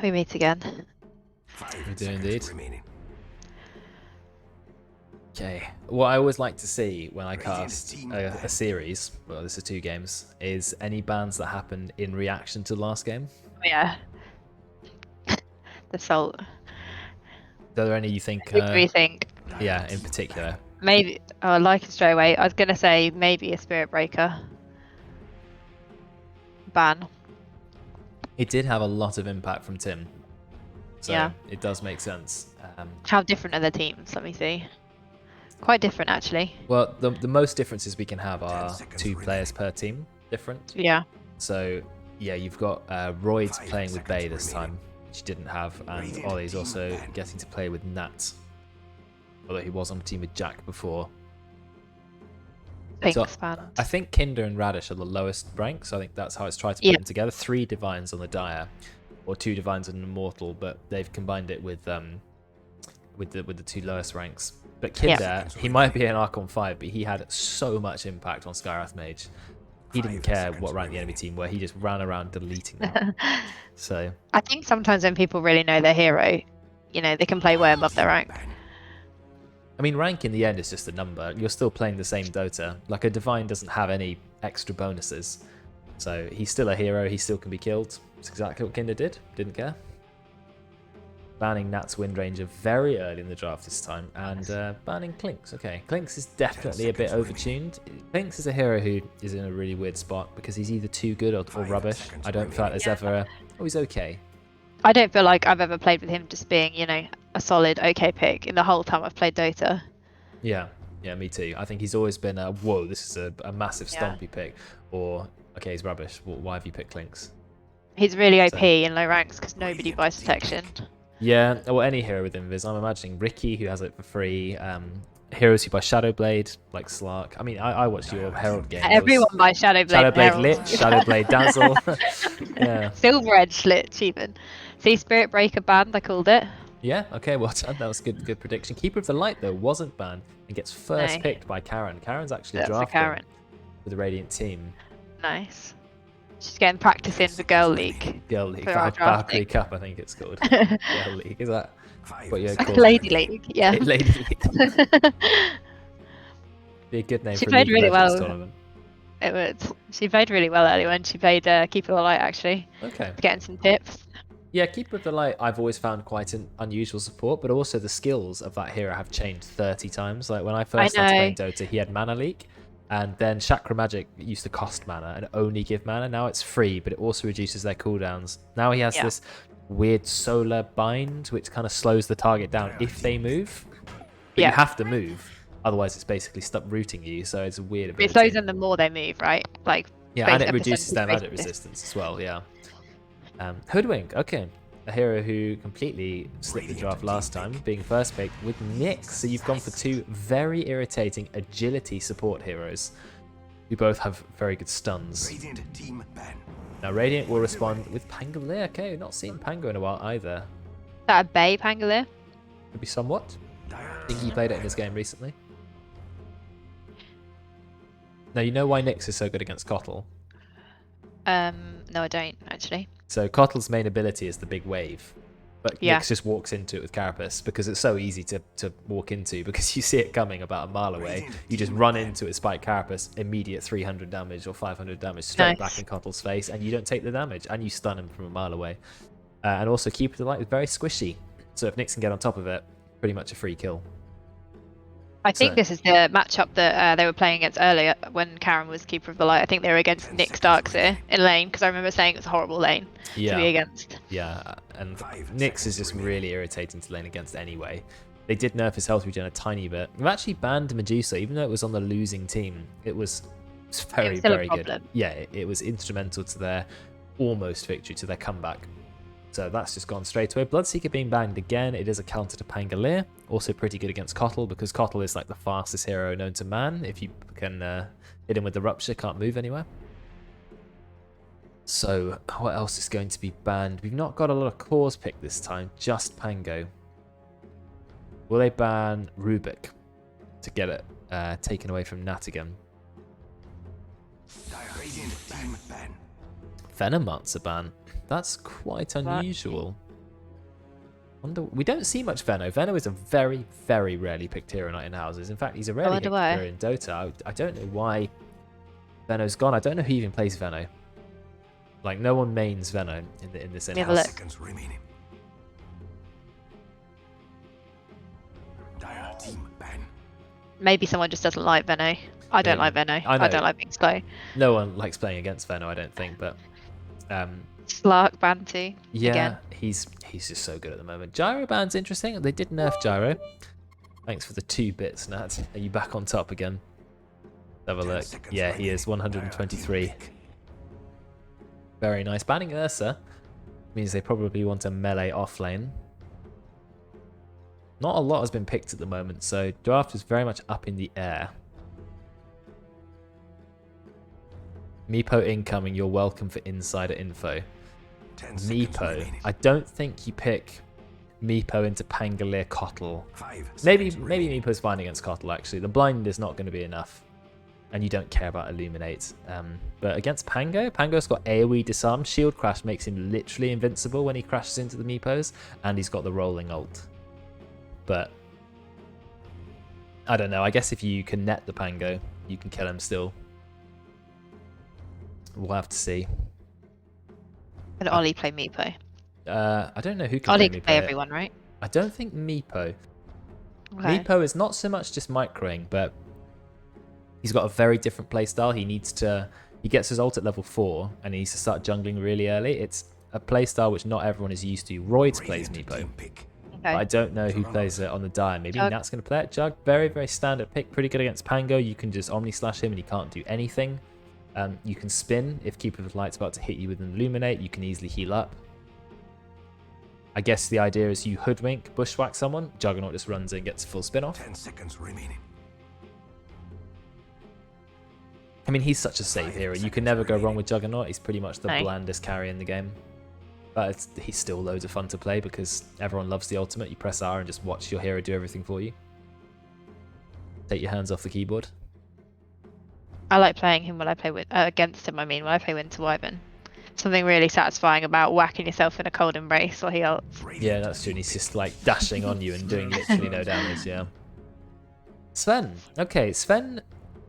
We meet again. We do indeed. Okay. What I always like to see when I cast a series, well, this is 2 games, is any bans that happen in reaction to the last game. Yeah. The salt. Are there any you think? Who do we think? Yeah, in particular. Maybe. Oh, I like it straight away. I was gonna say maybe a Spirit Breaker ban. It did have a lot of impact from Tim, so Yeah. it does make sense. How different are the teams? Let me see. Quite different, actually. Well, the most differences we can have are 2 players per team different. Yeah. So yeah, you've got Royd's playing with Bay this time, which he didn't have, and Ollie's also getting to play with Nat, although he was on the team with Jack before. Pink So, span. I think Kinder and Radish are the lowest rank, so I think that's how it's tried to put them together. 3 Divines on the Dire, or 2 Divines and an Immortal, but they've combined it with the 2 lowest ranks. But Kinder, he might be an Archon 5, but he had so much impact on Skywrath Mage. He didn't care what rank the enemy team were, he just ran around deleting them. So I think sometimes when people really know their hero, you know, they can play way above their rank. I mean, rank in the end is just a number. You're still playing the same Dota. Like, a Divine doesn't have any extra bonuses. So he's still a hero, he still can be killed. It's exactly what Kinder did. Didn't care. Banning Nat's Wind Ranger very early in the draft this time, and banning Clinks. Okay, Clinks is definitely a bit overtuned. Clinks is a hero who is in a really weird spot because he's either too good or rubbish. I don't feel like there's ever a, oh, he's okay. I don't feel like I've ever played with him just being, you know, a solid okay pick in the whole time I've played Dota. Yeah, me too. I think he's always been a, whoa, this is a massive stompy pick, or okay, he's rubbish. Well, why have you picked Clinks? He's really OP in low ranks because nobody buys protection. Yeah, well, any hero with Invis. I'm imagining Ricky, who has it for free. Heroes who buy Shadowblade, like Slark. I mean, I watched your Herald game. Everyone buys Shadowblade. Shadowblade Lich, Shadowblade Dazzle. Yeah. Silver Edge Lich, even. See, Spirit Breaker banned, I called it. Yeah, okay, well done. That was good prediction. Keeper of the Light, though, wasn't banned and gets first picked by Karen. Karen's actually drafted with the Radiant team. Nice. She's getting practice in the Girl League. Girl League, Valkyrie Cup, I think it's called. Girl League, is that what you're called? Lady League, yeah. Lady League. Be a good name she for a played League really well. Tournament. It was. She played really well early when she played Keeper of the Light, actually. Okay. Getting some tips. Yeah, Keeper of the Light, I've always found quite an unusual support, but also the skills of that hero have changed 30 times. Like, when I first started playing Dota, he had Mana Leak. And then Chakra Magic used to cost mana and only give mana. Now it's free, but it also reduces their cooldowns. Now he has this weird solar bind, which kind of slows the target down if they move. But you have to move, otherwise it's basically stuck rooting you. So it's a weird ability. It slows them the more they move, right? Like, yeah, and it reduces their magic resistance as well. Yeah. Hoodwink, okay. A hero who completely slipped the draft last time, being first picked with Nyx. So you've gone for 2 very irritating agility support heroes who both have very good stuns. Now Radiant will respond with Pangolier. Okay, not seen Pango in a while either. Is that a Bay Pangolier? Could be somewhat. I think he played it in his game recently. Now you know why Nyx is so good against Kotl? No, I don't actually. So Kotl's main ability is the big wave, but Nyx just walks into it with Carapace because it's so easy to walk into because you see it coming about a mile away. You just run into it, spike Carapace, immediate 300 damage or 500 damage straight back in Kotl's face, and you don't take the damage, and you stun him from a mile away. And also Keeper of the Light is very squishy, so if Nyx can get on top of it, pretty much a free kill. I think this is the matchup that they were playing against earlier when Karen was Keeper of the Light. I think they were against Nyx Darkseer in lane, because I remember saying it's a horrible lane to be against. Yeah, and Nyx is just really irritating to lane against anyway. They did nerf his health regen a tiny bit. We've actually banned Medusa, even though it was on the losing team. It was very good. Yeah, it was instrumental to their almost victory, to their comeback. So that's just gone straight away. Bloodseeker being banged again. It is a counter to Pangolier. Also pretty good against Kotl because Kotl is like the fastest hero known to man. If you can hit him with the Rupture, can't move anywhere. So what else is going to be banned? We've not got a lot of cores picked this time. Just Pango. Will they ban Rubik to get it taken away from Nat again? Radiant team ban. Venomont's a ban. That's quite unusual. We don't see much Venno. Venno is a very, very rarely picked hero in houses. In fact, he's a rarely picked hero in Dota. I don't know why Venno's gone. I don't know who even plays Venno. Like, no one mains Venno in this in-house. Seconds remaining. Dire team ban. Maybe someone just doesn't like Venno. I don't like Venno. I don't like being slow. No one likes playing against Venno, I don't think, but Slark Banty. Yeah, again. he's just so good at the moment. Gyro ban's interesting. They did nerf Gyro. Thanks for the 2 bits, Nat. Are you back on top again? Have a look. Yeah, he is 123. Very nice. Banning Ursa means they probably want a melee offlane. Not a lot has been picked at the moment, so draft is very much up in the air. Meepo incoming, you're welcome for insider info. Meepo. I don't think you pick Meepo into Pangolier Kotl. Maybe Meepo's fine against Kotl, actually. The blind is not going to be enough. And you don't care about Illuminate. But against Pango, Pango's got AoE disarm. Shield Crash makes him literally invincible when he crashes into the Meepos. And he's got the rolling ult. But I don't know. I guess if you can net the Pango, you can kill him still. We'll have to see. Can Ollie play Meepo? I don't know who can Ollie play can Meepo. play everyone, right? I don't think Meepo. Okay. Meepo is not so much just microing, but he's got a very different playstyle. He gets his ult at level 4, and he needs to start jungling really early. It's a playstyle which not everyone is used to. Roids plays Meepo. But I don't know who plays it on the die. Maybe Jug. Nat's going to play it. Jug, very, very standard pick. Pretty good against Pango. You can just Omni Slash him and he can't do anything. You can spin. If Keeper of the Light's about to hit you with an Illuminate, you can easily heal up. I guess the idea is you hoodwink, bushwhack someone, Juggernaut just runs in, gets a full spin off. 10 seconds remaining. I mean, he's such a safe hero. You can never go wrong with Juggernaut. He's pretty much the blandest carry in the game. But he's still loads of fun to play because everyone loves the ultimate. You press R and just watch your hero do everything for you. Take your hands off the keyboard. I like playing him when I play with against him. I mean, when I play Winter Wyvern, something really satisfying about whacking yourself in a cold embrace while he ults. Yeah, that's true. And he's just like dashing on you and doing literally no damage. Yeah. Sven. Okay, Sven.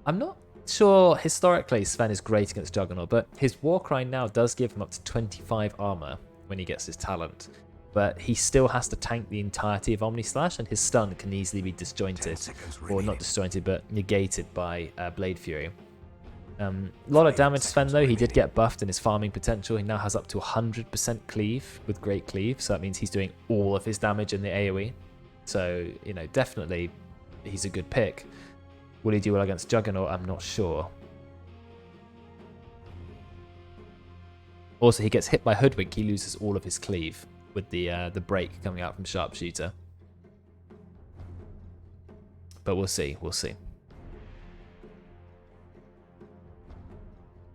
I'm not sure historically Sven is great against Juggernaut, but his Warcry now does give him up to 25 armor when he gets his talent. But he still has to tank the entirety of Omni Slash, and his stun can easily be disjointed, or not disjointed, but negated by Blade Fury. A lot of damage Sven though. He did get buffed in his farming potential. He now has up to 100% cleave with Great Cleave, so that means he's doing all of his damage in the AoE. So, you know, definitely he's a good pick. Will he do well against Juggernaut? I'm not sure. Also, he gets hit by Hoodwink. He loses all of his cleave with the break coming out from Sharpshooter. But we'll see. We'll see.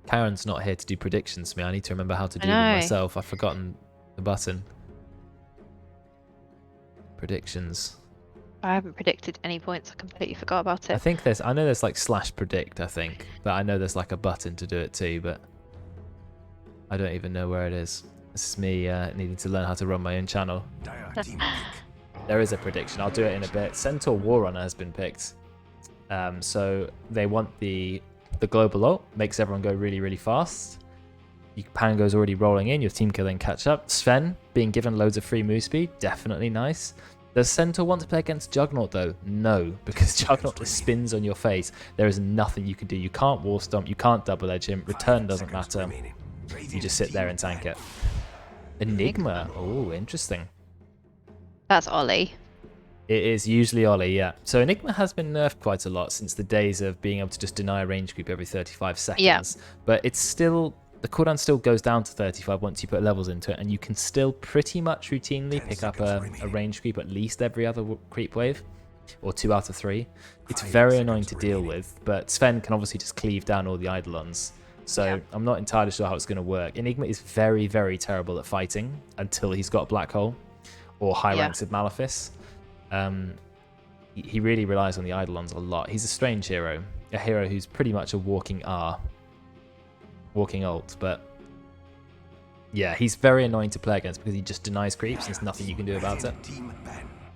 Karen's not here to do predictions for me. I need to remember how to do them myself. I've forgotten the button. Predictions. I haven't predicted any points. I completely forgot about it. I know there's like /predict, I think. But I know there's like a button to do it too, but I don't even know where it is. This is me needing to learn how to run my own channel. There is a prediction. I'll do it in a bit. Centaur Warrunner has been picked. So they want the global ult. Makes everyone go really, really fast. Pango's already rolling in. Your team can then catch up. Sven being given loads of free move speed. Definitely nice. Does Centaur want to play against Juggernaut though? No, because Juggernaut just spins on your face. There is nothing you can do. You can't wall stomp. You can't double edge him. Return doesn't matter. You just sit there and tank it. Enigma. Oh, interesting. That's Ollie. It is usually Ollie, yeah. So Enigma has been nerfed quite a lot since the days of being able to just deny a range creep every 35 seconds. Yeah. But it's still, the cooldown still goes down to 35 once you put levels into it, and you can still pretty much routinely pick up a range creep at least every other creep wave, or 2 out of 3. It's very annoying to deal with, but Sven can obviously just cleave down all the Eidolons. So I'm not entirely sure how it's going to work. Enigma is very, very terrible at fighting until he's got Black Hole or high ranks of Malefice. He really relies on the Eidolons a lot. He's a strange hero. A hero who's pretty much a walking R. Walking ult, but Yeah, he's very annoying to play against because he just denies creeps and there's nothing you can do about it.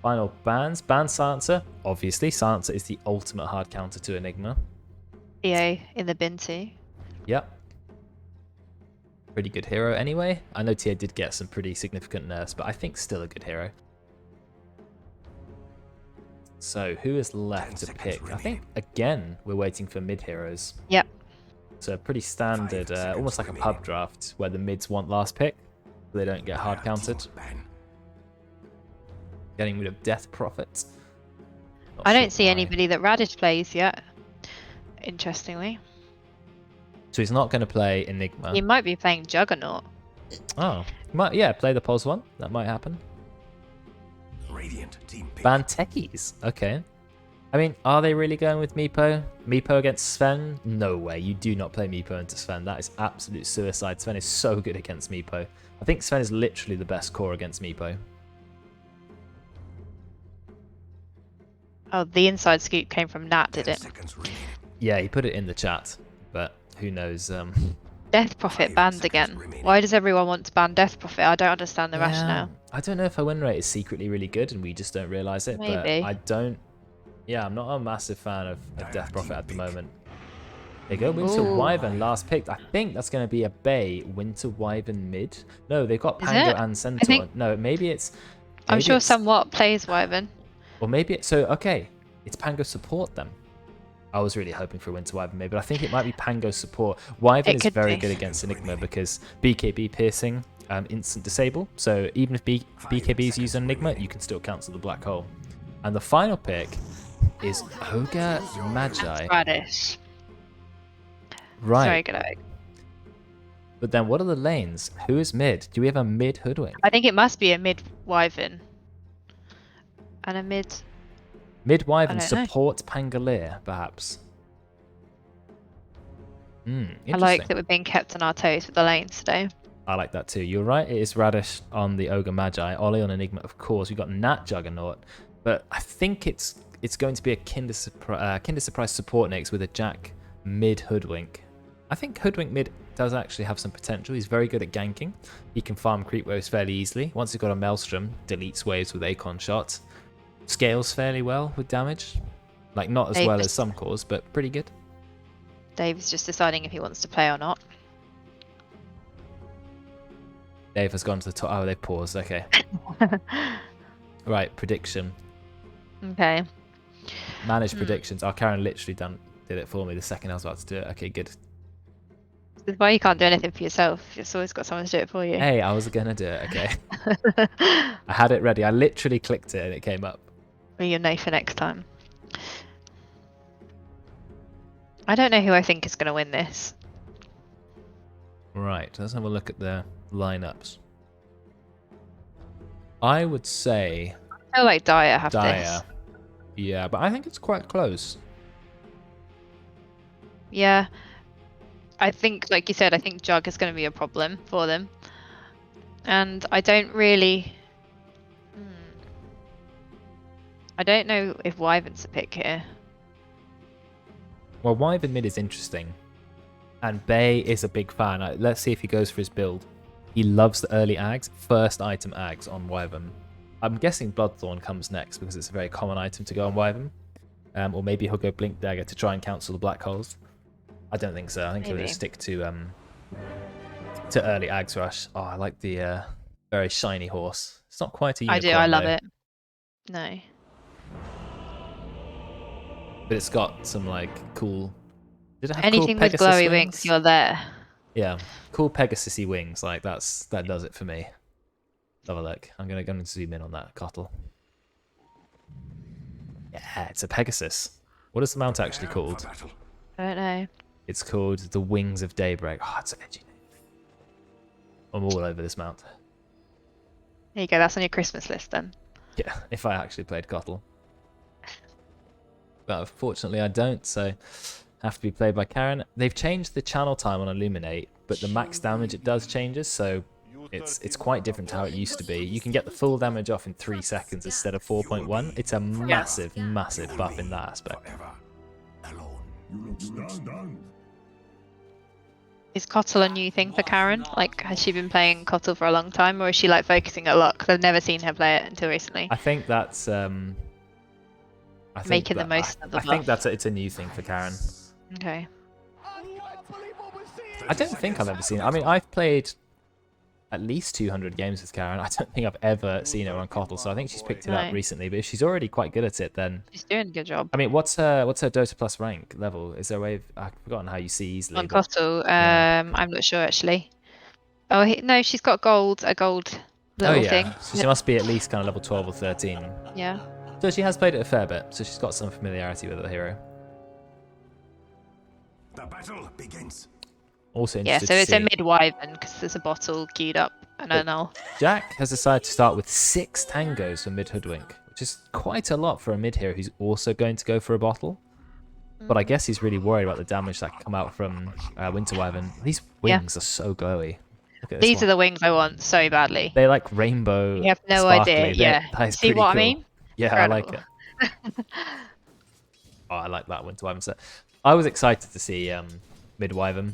Final bans. Ban Silencer. Obviously, Silencer is the ultimate hard counter to Enigma. EA in the bin too. Yep. Pretty good hero anyway. I know TA did get some pretty significant nerfs, but I think still a good hero. So who is left to pick? I think, again, we're waiting for mid heroes. Yep. So pretty standard, almost like a pub draft, where the mids want last pick, so they don't get hard counted. Getting rid of Death Prophet. I don't see anybody that Radish plays yet, interestingly. So he's not going to play Enigma. He might be playing Juggernaut. Oh, yeah, play the pos one. That might happen. Radiant team pick. Ban techies. Okay. I mean, are they really going with Meepo? Meepo against Sven? No way. You do not play Meepo into Sven. That is absolute suicide. Sven is so good against Meepo. I think Sven is literally the best core against Meepo. Oh, the inside scoop came from Nat, did it? Yeah, he put it in the chat, but who knows? Death Prophet banned again. Why does everyone want to ban Death Prophet? I don't understand the rationale. I don't know if her win rate is secretly really good and we just don't realise it, Maybe. but I don't... Yeah, I'm not a massive fan of Death Prophet at the moment. There you go, Winter Wyvern, last pick. I think that's going to be a Bay Winter Wyvern mid. No, they've got Pango and Centaur. No, maybe it's... I'm sure Somewhat plays Wyvern. Or maybe it's... So, okay, it's Pango support then. I was really hoping for Winter Wyvern maybe, but I think it might be Pango support. Wyvern is very good against Enigma because BKB piercing, instant disable. So even if BKB is used on Enigma, you can still cancel the black hole. And the final pick is Ogre Magi. Radish. Right. Sorry, good eye. But then what are the lanes? Who is mid? Do we have a mid Hoodwink? I think it must be a mid Wyvern. And a mid... Mid Wyvern support Pangolier, perhaps. I like that we're being kept on our toes with the lanes today. I like that too. You're right, it is Radish on the Ogre Magi. Ollie on Enigma, of course. We've got Nat Juggernaut. But I think it's going to be a Kinder Surprise support next with a Jack mid Hoodwink. I think Hoodwink mid does actually have some potential. He's very good at ganking. He can farm creep waves fairly easily. Once he's got a Maelstrom, deletes waves with Acorn Shot. Scales fairly well with damage. Like, not as well as some cores, but pretty good. Dave's just deciding if he wants to play or not. Dave has gone to the top. Oh, they paused. Okay. Right, prediction. Okay. Manage predictions. Oh, Karen literally did it for me the second I was about to do it. Okay, good. This is why you can't do anything for yourself. You've always got someone to do it for you. Hey, I was going to do it. Okay. I had it ready. I literally clicked it and it came up. Well, you'll know for next time. I don't know who I think is going to win this. Right, let's have a look at the lineups. I would say... I feel like Dyer have this. Yeah, but I think it's quite close. Yeah. I think, like you said, I think Jug is going to be a problem for them. And I don't really... I don't know if Wyvern's a pick here. Well, Wyvern mid is interesting. And Bay is a big fan. Let's see if he goes for his build. He loves the early ags. First item ags on Wyvern. I'm guessing Bloodthorn comes next because it's a very common item to go on Wyvern. Or maybe he'll go Blink Dagger to try and cancel the black holes. I don't think so. I think he'll just stick to early ags rush. Oh, I like the very shiny horse. It's not quite a unicorn. I love it. No. But it's got some like cool... Did it have anything cool with Pegasus glowy wings, you're there. Yeah, cool Pegasus-y wings. Like that does it for me. Have a look. I'm gonna zoom in on that Cottle. Yeah, it's a Pegasus. What is the mount actually called? I don't know. It's called the Wings of Daybreak. Oh, it's an edgy name. I'm all over this mount. There you go. That's on your Christmas list then. Yeah, if I actually played Cottle. But unfortunately I don't, so have to be played by Karen. They've changed the channel time on Illuminate, but the max damage it does changes, so it's quite different to how it used to be. You can get the full damage off in 3 seconds instead of 4.1. It's a massive, massive buff in that aspect. Is Kotl a new thing for Karen? Like, has she been playing Kotl for a long time, or is she like focusing a lot? Because I've never seen her play it until recently. I think that's Making the most of the buff. I think it's a new thing for Karen. Okay. I don't think I've ever seen it. I mean, I've played at least 200 games with Karen. I don't think I've ever seen her on Kotl, so I think she's picked it up recently. But if she's already quite good at it, then she's doing a good job. I mean, what's her Dota Plus rank level? Is there a way? I've forgotten how you see easily. On Kotl, I'm not sure actually. Oh no, she's got a gold little thing. So she must be at least kind of level 12 or 13. Yeah. So she has played it a fair bit, so she's got some familiarity with the hero. The battle begins. Also yeah, interested so to it's see. a mid-wyvern because there's a bottle queued up and a null. Jack has decided to start with 6 tangos for mid hoodwink, which is quite a lot for a mid hero who's also going to go for a bottle. But I guess he's really worried about the damage that can come out from Winter Wyvern. These wings are so glowy. Look at this These one. are the wings I want so badly. They like rainbow. You have no sparkly. idea. Yeah. That is See pretty what cool. I mean? Yeah, Incredible. I like it. Oh, I like that Winter Wyvern set. I was excited to see Mid Wyvern,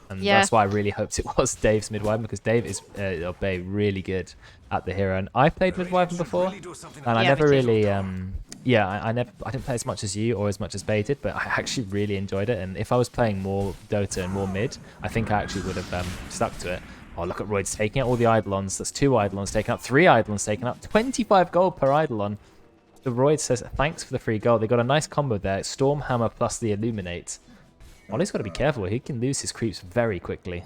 and that's why I really hoped it was Dave's Mid Wyvern, because Dave is really good at the hero, and I played Mid Wyvern before, and I never really I didn't play as much as you or as much as Bay did, but I actually really enjoyed it. And if I was playing more Dota and more mid, I think I actually would have stuck to it. Oh, look at Royd's taking out all the Eidolons. That's 2 Eidolons taken up, 3 Eidolons taken up, 25 gold per Eidolon. The Royd says, thanks for the free gold. They got a nice combo there. Stormhammer plus the Illuminate. Ollie's got to be careful. He can lose his creeps very quickly.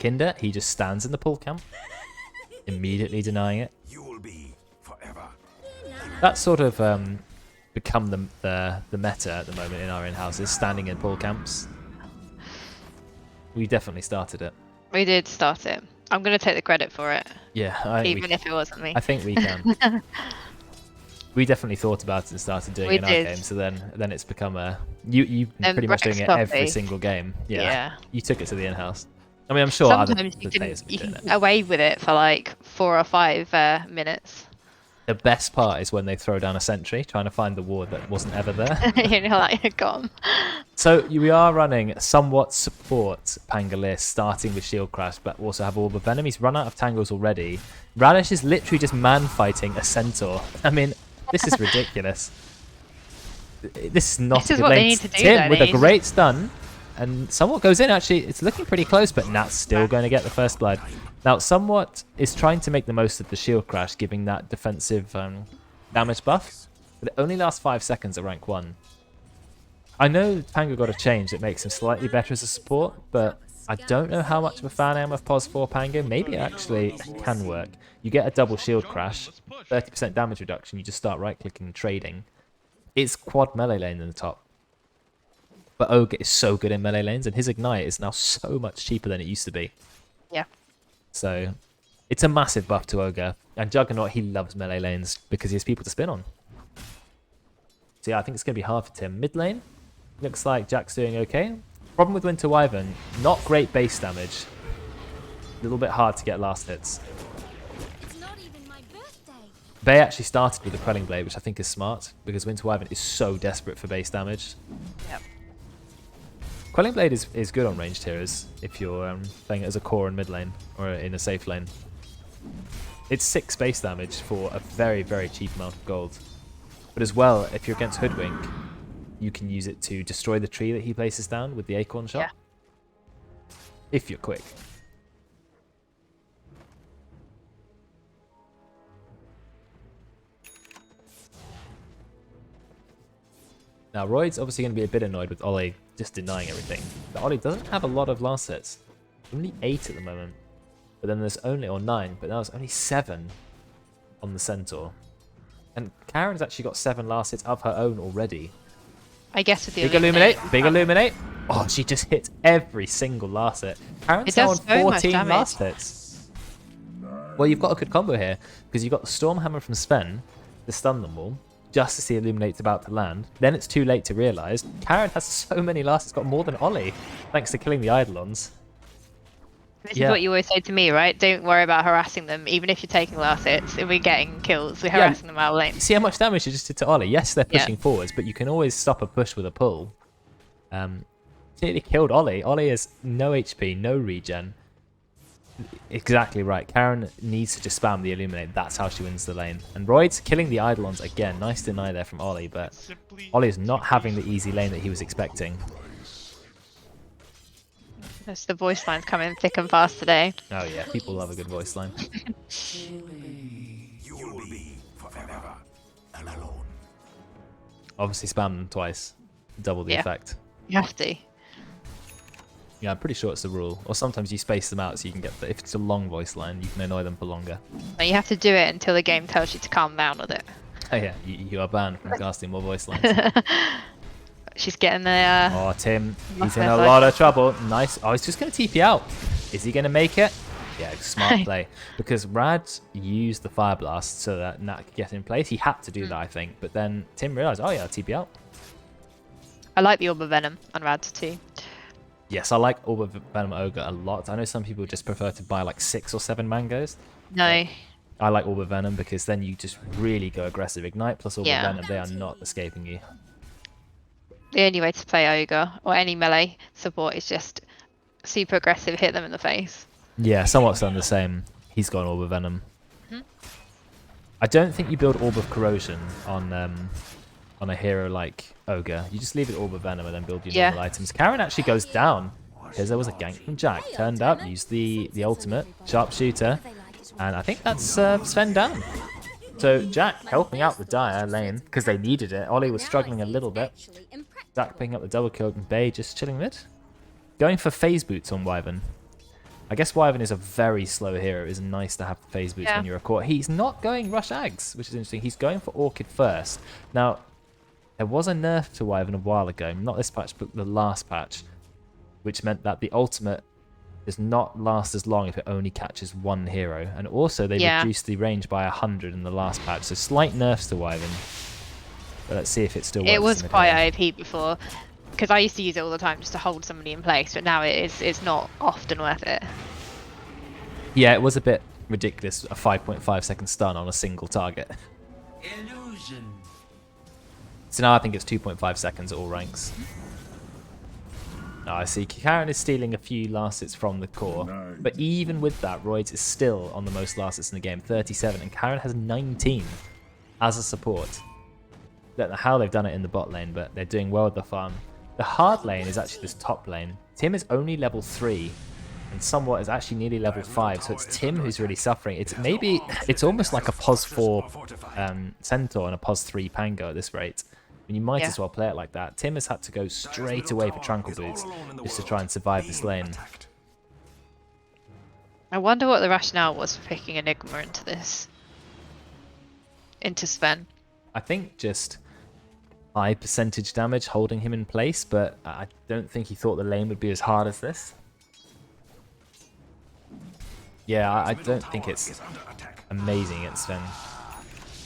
Kinder, he just stands in the pull camp, immediately denying it. You will be forever. That's sort of become the meta at the moment in our in-house, is standing in pull camps. We definitely started it. We did start it. I'm going to take the credit for it. Yeah, even if it wasn't me. I think we can. We definitely thought about it and started doing it in our game. So then it's become you've been pretty much doing it every single game. Yeah. You took it to the in-house. I mean, I'm sure sometimes you can away with it for like 4 or 5 minutes. The best part is when they throw down a sentry, trying to find the ward that wasn't ever there. You're like, gone. So we are running somewhat support Pangolier, starting with Shield Crash, but also have all the Venom. He's run out of tangles already. Radish is literally just man-fighting a Centaur. I mean, this is ridiculous. This is not this a is good what lane. they need to do, Tim with a great stun. And Somewhat goes in, actually. It's looking pretty close, but Nat's still going to get the first blood. Now, Somewhat is trying to make the most of the shield crash, giving that defensive damage buff. But it only lasts 5 seconds at rank 1. I know Pango got a change that makes him slightly better as a support, but I don't know how much of a fan I am of Pos 4 Pango. Maybe it actually can work. You get a double shield crash, 30% damage reduction, you just start right-clicking and trading. It's quad melee lane in the top. But Ogre is so good in melee lanes, and his Ignite is now so much cheaper than it used to be. Yeah. So, it's a massive buff to Ogre. And Juggernaut, he loves melee lanes because he has people to spin on. So yeah, I think it's going to be hard for Tim. Mid lane, looks like Jack's doing okay. Problem with Winter Wyvern, not great base damage. A little bit hard to get last hits. It's not even my birthday. Bay actually started with the Quelling Blade, which I think is smart, because Winter Wyvern is so desperate for base damage. Yep. Quelling Blade is good on ranged heroes if you're playing it as a core in mid lane or in a safe lane. It's 6 base damage for a very, very cheap amount of gold. But as well, if you're against Hoodwink, you can use it to destroy the tree that he places down with the Acorn Shot. Yeah. If you're quick. Now, Royd's obviously going to be a bit annoyed with Ollie just denying everything. But Ollie doesn't have a lot of last hits. Only 8 at the moment. But then there's only, or 9, but now there's only 7 on the Centaur. And Karen's actually got 7 last hits of her own already. I guess with the Big Illuminate, big Illuminate. Oh, she just hit every single last hit. Karen's now on 14 last hits. Well, you've got a good combo here, because you've got the Stormhammer from Sven to stun them all, just as the Illuminate's about to land. Then it's too late to realise. Karen has so many last hits, got more than Ollie, thanks to killing the Eidolons. This is what you always say to me, right? Don't worry about harassing them, even if you're taking last hits. If we're getting kills, we're harassing them out of lane. See how much damage you just did to Ollie? Yes, they're pushing forwards, but you can always stop a push with a pull. Nearly killed Ollie. Ollie has no HP, no regen. Exactly right. Karen needs to just spam the Illuminate. That's how she wins the lane. And Royd's killing the Eidolons again. Nice deny there from Ollie, but Ollie is not having the easy lane that he was expecting. There's the voice lines coming thick and fast today. Oh yeah, people love a good voice line. You will be forever and alone. Obviously spam them twice. Double the effect. You have to. Yeah, I'm pretty sure it's the rule. Or sometimes you space them out so you can get if it's a long voice line, you can annoy them for longer. No, you have to do it until the game tells you to calm down with it. Oh yeah, you are banned from casting more voice lines. She's getting the... Oh, Tim, he's in a lot of trouble. Nice. Oh, he's just going to TP out. Is he going to make it? Yeah, smart play. Because Rad used the Fire Blast so that Nat could get in place. He had to do that, I think. But then Tim realised, oh yeah, TP out. I like the Orb of Venom on Rad's too. Yes, I like Orb of Venom Ogre a lot. I know some people just prefer to buy like 6 or 7 mangoes. No. I like Orb of Venom because then you just really go aggressive. Ignite plus Orb of Venom, they are not escaping you. The only way to play Ogre or any melee support is just super aggressive, hit them in the face. Yeah, somewhat done the same. He's got Orb of Venom. I don't think you build Orb of Corrosion on a hero like Ogre. You just leave it Orb of Venom and then build your normal items. Karen actually goes down because there was a gank from Jack. Turned up, used the ultimate, sharpshooter, and I think that's Sven down. So Jack helping out the Dire lane because they needed it. Ollie was struggling a little bit. Jack picking up the double kill and Bay just chilling mid. Going for phase boots on Wyvern. I guess Wyvern is a very slow hero. It is nice to have the phase boots when you're a core. He's not going Rush Ags, which is interesting. He's going for Orchid first. Now, there was a nerf to Wyvern a while ago. Not this patch, but the last patch. Which meant that the ultimate does not last as long if it only catches one hero. And also, they reduced the range by 100 in the last patch. So slight nerfs to Wyvern. But let's see if it still works. It was quite OP before. Because I used to use it all the time just to hold somebody in place. But now it's not often worth it. Yeah, it was a bit ridiculous. A 5.5 second stun on a single target. Illusion. So now I think it's 2.5 seconds at all ranks. Oh, I see. Karen is stealing a few last hits from the core. But even with that, Royds is still on the most last hits in the game, 37. And Karen has 19 as a support. Don't know how they've done it in the bot lane, but they're doing well with the farm. The hard lane is actually this top lane. Tim is only level 3. And somewhat is actually nearly level 5. So it's Tim who's really suffering. It's almost like a POS 4 Centaur and a POS 3 Pango at this rate. And you might as well play it like that. Tim has had to go straight away for Tranquil Boots just to try and survive this lane. I wonder what the rationale was for picking Enigma into this. Into Sven. I think just high percentage damage holding him in place, but I don't think he thought the lane would be as hard as this. Yeah, I don't think it's amazing against Sven.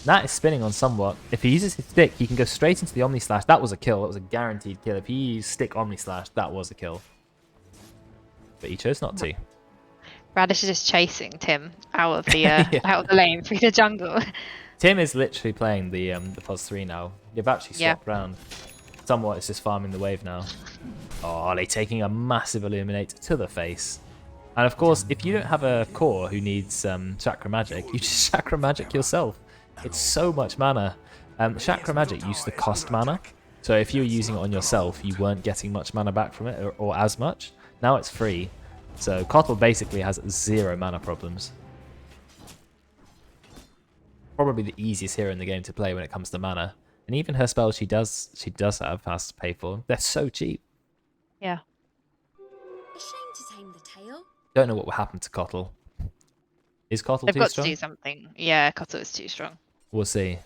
Nat is spinning on somewhat. If he uses his stick, he can go straight into the Omni Slash. That was a kill. That was a guaranteed kill. If he used stick Omni Slash, that was a kill. But he chose not to. Radish is just chasing Tim out of the out of the lane through the jungle. Tim is literally playing the POS 3 now. They've actually swapped round. Somewhat is just farming the wave now. Oh, they're taking a massive Illuminate to the face. And of course, if you don't have a core who needs Chakra Magic, you just Chakra Magic yourself. It's so much mana. Chakra Magic used to cost mana. So if you were using it on yourself, you weren't getting much mana back from it, or as much. Now it's free. So Kotl basically has 0 mana problems. Probably the easiest hero in the game to play when it comes to mana. And even her spells she does have has to pay for. They're so cheap. Yeah. A shame to tame the tail. Don't know what will happen to Kotl. Is Kotl They've too got strong? to do something. Yeah, Kotl is too strong. We'll see.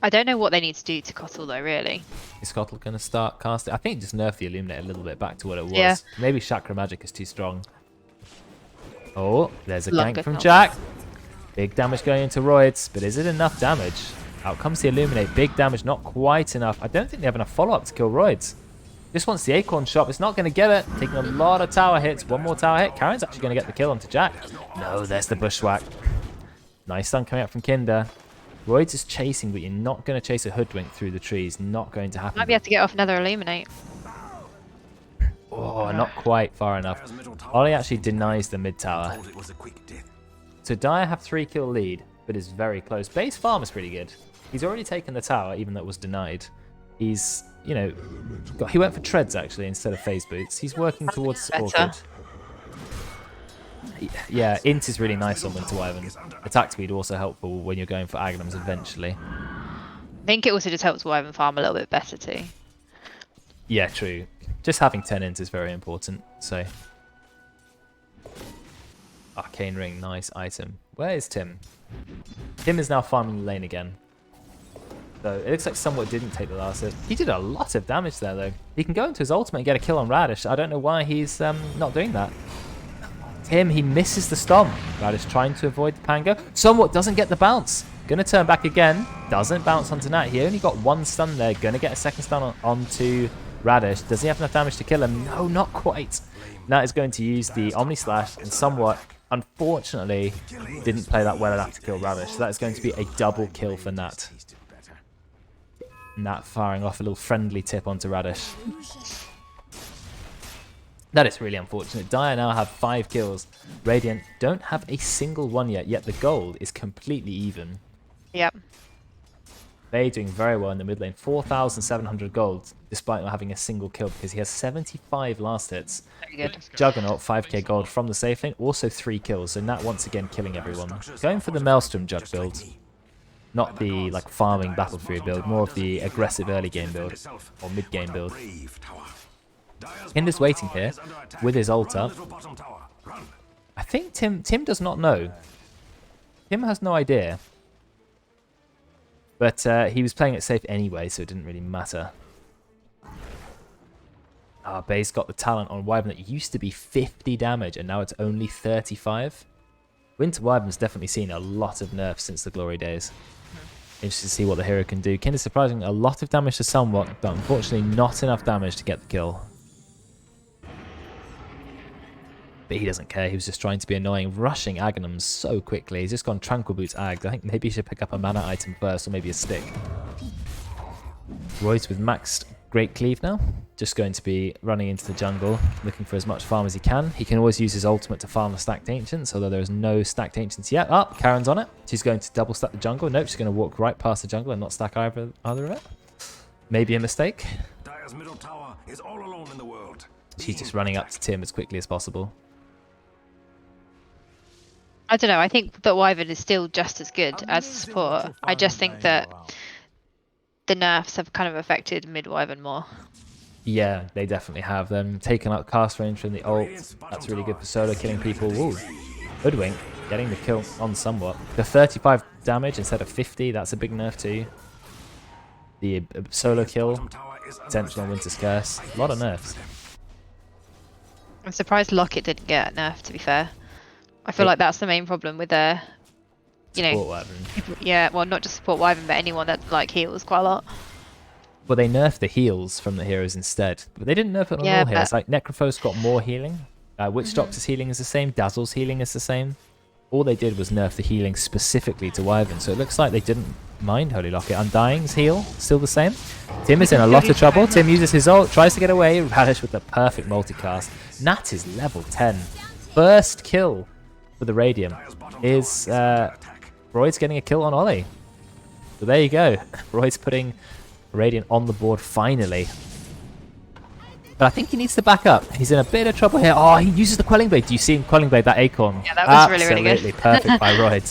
I don't know what they need to do to Kotl though, really. Is Kotl going to start casting? I think just nerf the Illuminate a little bit back to what it was. Yeah. Maybe Chakra Magic is too strong. Oh, there's a Luck gank is from not. Jack. Big damage going into Roids, but is it enough damage? Out comes the Illuminate. Big damage, not quite enough. I don't think they have enough follow-up to kill Roids. Just wants the Acorn Shop. It's not going to get it. Taking a lot of tower hits. One more tower hit. Karen's actually going to get the kill onto Jack. No, there's the Bushwhack. Nice stun coming out from Kinder. Roids is chasing, but you're not going to chase a Hoodwink through the trees. Not going to happen. Might be able to get off another Illuminate. Oh, not quite far enough. Ollie actually denies the mid tower. So Dire have 3-kill lead, but is very close. Base farm is pretty good. He's already taken the tower, even though it was denied. He's, you know, he went for treads actually instead of phase boots. He's working towards Orchid. Yeah, int is really nice on Winter Wyvern. Attack speed also helpful when you're going for Aghanims eventually. I think it also just helps Wyvern farm a little bit better too. Yeah, true. Just having 10 int is very important. So, Arcane Ring, nice item. Where is Tim? Tim is now farming the lane again. So it looks like Somewhat didn't take the last hit. He did a lot of damage there though. He can go into his ultimate and get a kill on Radish. I don't know why he's not doing that. Tim, he misses the stomp. Radish trying to avoid the Pango. Somewhat doesn't get the bounce. Gonna turn back again. Doesn't bounce onto Nat. He only got 1 stun there. Gonna get a second stun onto Radish. Does he have enough damage to kill him? No, not quite. Nat is going to use the Omni Slash and Somewhat, unfortunately, didn't play that well enough to kill Radish. So that is going to be a double kill for Nat. Nat firing off a little friendly tip onto Radish. That is really unfortunate. Dire now have 5 kills. Radiant don't have a single one yet the gold is completely even. Yep. They're doing very well in the mid lane. 4,700 gold, despite not having a single kill, because he has 75 last hits. Very good. Juggernaut, 5k gold from the safe lane, also 3 kills, so Nat once again killing everyone. Going for the Maelstrom Jug build. Not the like farming Battle Fury build, more of the aggressive early game build, or mid game build. Kinder's waiting here with his ult up. I think Tim does not know. Tim has no idea. But he was playing it safe anyway, so it didn't really matter. Bae's got the talent on Wyvern that used to be 50 damage, and now it's only 35. Winter Wyvern's definitely seen a lot of nerfs since the glory days. Interested to see what the hero can do. Kinder's surprising a lot of damage to Somewhat, but unfortunately not enough damage to get the kill. But he doesn't care, he was just trying to be annoying, rushing Aghanims so quickly. He's just gone Tranquil Boots Agged. I think maybe he should pick up a mana item first, or maybe a stick. Royce with maxed Great Cleave now. Just going to be running into the jungle, looking for as much farm as he can. He can always use his ultimate to farm the stacked Ancients, although there is no stacked Ancients yet. Oh, Karen's on it. She's going to double stack the jungle. Nope, she's going to walk right past the jungle and not stack either of it. Maybe a mistake. Dire's middle tower is all alone in the world. She's just running up to Tim as quickly as possible. I don't know. I think that Wyvern is still just as good as support. I just think that the nerfs have kind of affected mid Wyvern more. Yeah, they definitely have them. Taking out cast range from the ult. That's really good for solo killing people. Ooh. Hoodwink getting the kill on Somewhat. The 35 damage instead of 50, that's a big nerf too. The solo kill, potential on Winter's Curse. A lot of nerfs. I'm surprised Locket didn't get a nerf, to be fair. I feel like that's the main problem with you know, Support Wyvern. yeah, well, not just support Wyvern, but anyone that like heals quite a lot. Well, they nerfed the heals from the heroes instead, but they didn't nerf it on all heroes. Like Necrophos got more healing. Witch Doctor's healing is the same. Dazzle's healing is the same. All they did was nerf the healing specifically to Wyvern, so it looks like they didn't mind Holy Locket. Undying's heal still the same. Tim is in a lot of trouble. Tim uses his ult, tries to get away. Radish with the perfect multicast. Nat is level 10. First kill for the Radiant is Royd's getting a kill on Ollie. So there you go. Royd's putting Radiant on the board finally. But I think he needs to back up. He's in a bit of trouble here. Oh, he uses the Quelling Blade. Do you see him Quelling Blade that Acorn? Yeah, that was really, really good. Absolutely perfect by Royd.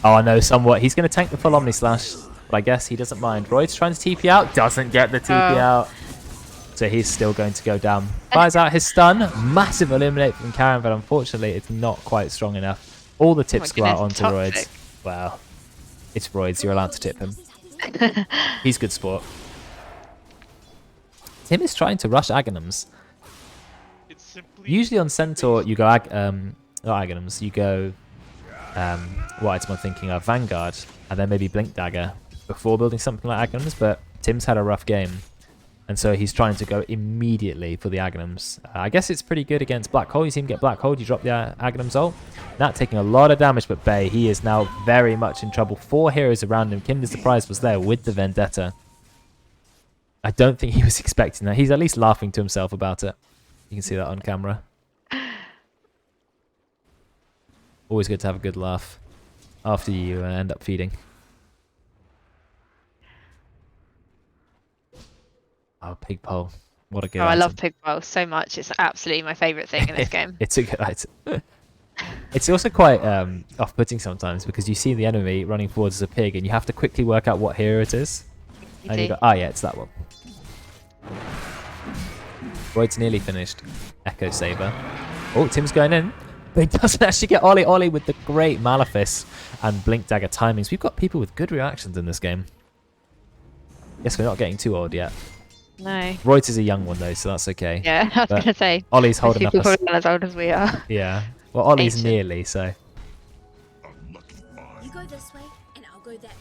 Oh no, Somewhat. He's going to tank the full Omni Slash, but I guess he doesn't mind. Royd's trying to TP out. Doesn't get the TP out. So he's still going to go down. Fires out his stun. Massive eliminate from Karen, but unfortunately it's not quite strong enough. All the tips go out onto Royds. Wow. It's Royds. You're allowed to tip him. He's good sport. Tim is trying to rush Aghanims. Usually on Centaur you go not Aghanims, you go what item I'm thinking of? Vanguard, and then maybe Blink Dagger before building something like Aghanims, but Tim's had a rough game. And so he's trying to go immediately for the Aghanims. I guess it's pretty good against Black Hole. You see him get Black Hole, you drop the Aghanims ult. Nat taking a lot of damage, but Bae, he is now very much in trouble. 4 heroes around him. Kinder's Surprise was there with the Vendetta. I don't think he was expecting that. He's at least laughing to himself about it. You can see that on camera. Always good to have a good laugh after you end up feeding. Oh, pig pole. What a good Oh, I item. love pig pole so much. It's absolutely my favourite thing in this game. It's a good item. It's also quite off-putting sometimes because you see the enemy running forwards as a pig and you have to quickly work out what hero it is. And you go, ah, yeah, it's that one. Royd's nearly finished. Echo Saber. Oh, Tim's going in. But he doesn't actually get Ollie. Ollie with the great Malefice and Blink Dagger timings. We've got people with good reactions in this game. Guess we're not getting too old yet. No. Royd is a young one though, so that's okay. Yeah, I was But going to say. Ollie's holding up People a... probably not as old as we are. Yeah. Well, Ollie's Ancient. nearly, so... You go this way, and I'll go that way.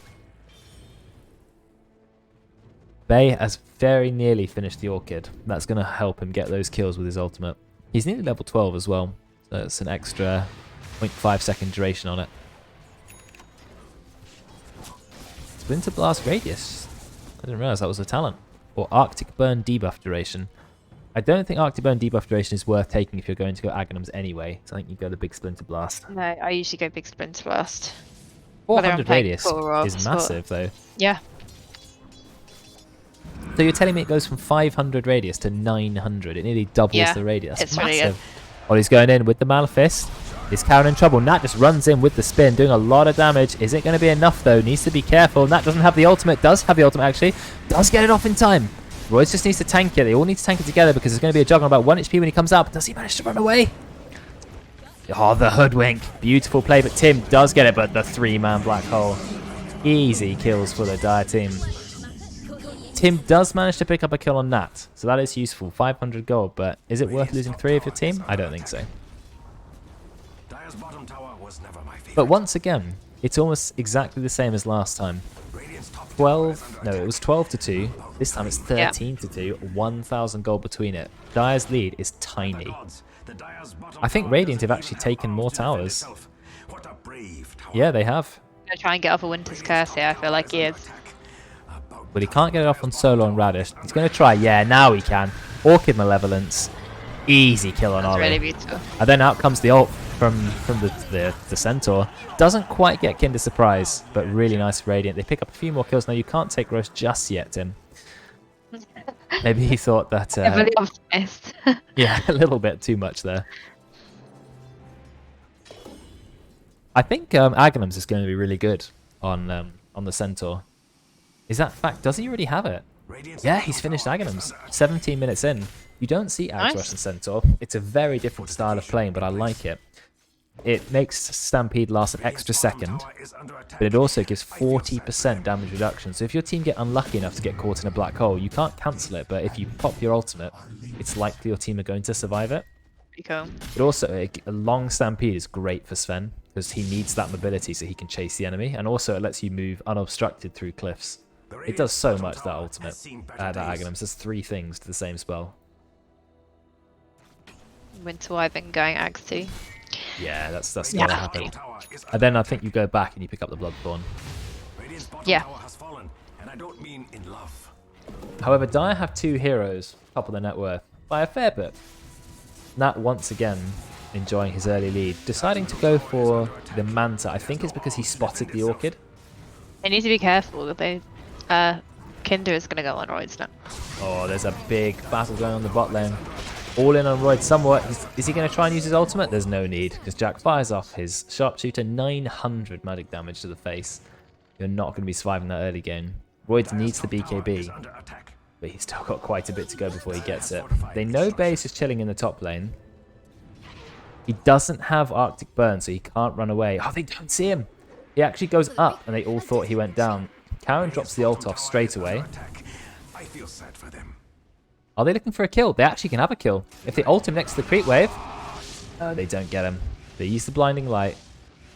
Bay has very nearly finished the Orchid. That's going to help him get those kills with his ultimate. He's nearly level 12 as well, so it's an extra 0.5 second duration on it. Splinter Blast Radius. I didn't realise that was a talent. Or Arctic Burn debuff duration. I don't think Arctic Burn debuff duration is worth taking if you're going to go Aghanims anyway, so I think you go the big Splinter Blast. No, I usually go big Splinter Blast. 400 radius Core is Ops, massive though. Yeah. So you're telling me it goes from 500 radius to 900? It nearly doubles the radius. That's it's massive. really good. Ollie's going in with the Malefice. Is Karen in trouble? Nat just runs in with the spin, doing a lot of damage. Is it going to be enough though? Needs to be careful. Nat doesn't have the ultimate. Does have the ultimate actually. Does get it off in time. Royce just needs to tank it. They all need to tank it together because there's going to be a juggle on about 1 HP when he comes out. But does he manage to run away? Oh, the hoodwink. Beautiful play, but Tim does get it, but the 3-man black hole. Easy kills for the Dire team. Tim does manage to pick up a kill on Nat, so that is useful. 500 gold, but is it worth losing 3 of your team? I don't think so. Dire's bottom tower was never my favorite. But once again, it's almost exactly the same as last time. 12, no, it was 12 to 2. This time it's 13 to 2, 1,000 gold between it. Dire's lead is tiny. I think Radiant have actually taken more towers. Yeah, they have. I'm going to try and get off a Winter's Curse here. I feel like he is. But he can't get it off on Solo and Radish. He's going to try. Yeah, now he can. Orchid Malevolence. Easy kill on Ollie. Really beautiful. And then out comes the ult from the Centaur. Doesn't quite get Kinder Surprise, but really nice Radiant. They pick up a few more kills. Now you can't take Roast just yet, Tim. Maybe he thought that... Really optimist. yeah, a little bit too much there. I think Aghanims is going to be really good on the Centaur. Is that fact? Does he already have it? Yeah, he's finished Aghanims. 17 minutes in. You don't see Ags Rush and Centaur. It's a very different style of playing, but I like it. It makes Stampede last an extra second, but it also gives 40% damage reduction. So if your team get unlucky enough to get caught in a black hole, you can't cancel it, but if you pop your ultimate, it's likely your team are going to survive it. Cool. But also, a long Stampede is great for Sven, because he needs that mobility so he can chase the enemy, and also it lets you move unobstructed through cliffs. It does so much, that ultimate, that Aghanims. There's 3 things to the same spell. Winter Wyvern going Ags too. Yeah, that's gotta happen. And then I think you go back and you pick up the Bloodborne. Yeah. However, Dire have 2 heroes, top of their net worth, by a fair bit. Nat once again enjoying his early lead, deciding to go for the Manta. I think it's because he spotted the Orchid. They need to be careful that they... Kinder is going to go on Roids now. Oh, there's a big battle going on the bot lane. All in on Royd somewhat. Is he going to try and use his ultimate? There's no need, because Jack fires off his sharpshooter. 900 magic damage to the face. You're not going to be surviving that early game. Royd needs the BKB, but he's still got quite a bit to go before he gets it. They know Base is chilling in the top lane. He doesn't have Arctic Burn, so he can't run away. Oh, they don't see him. He actually goes up, and they all thought he went down. Karen drops the ult off straight away. Are they looking for a kill? They actually can have a kill. If they ult him next to the creep wave, they don't get him. They use the blinding light,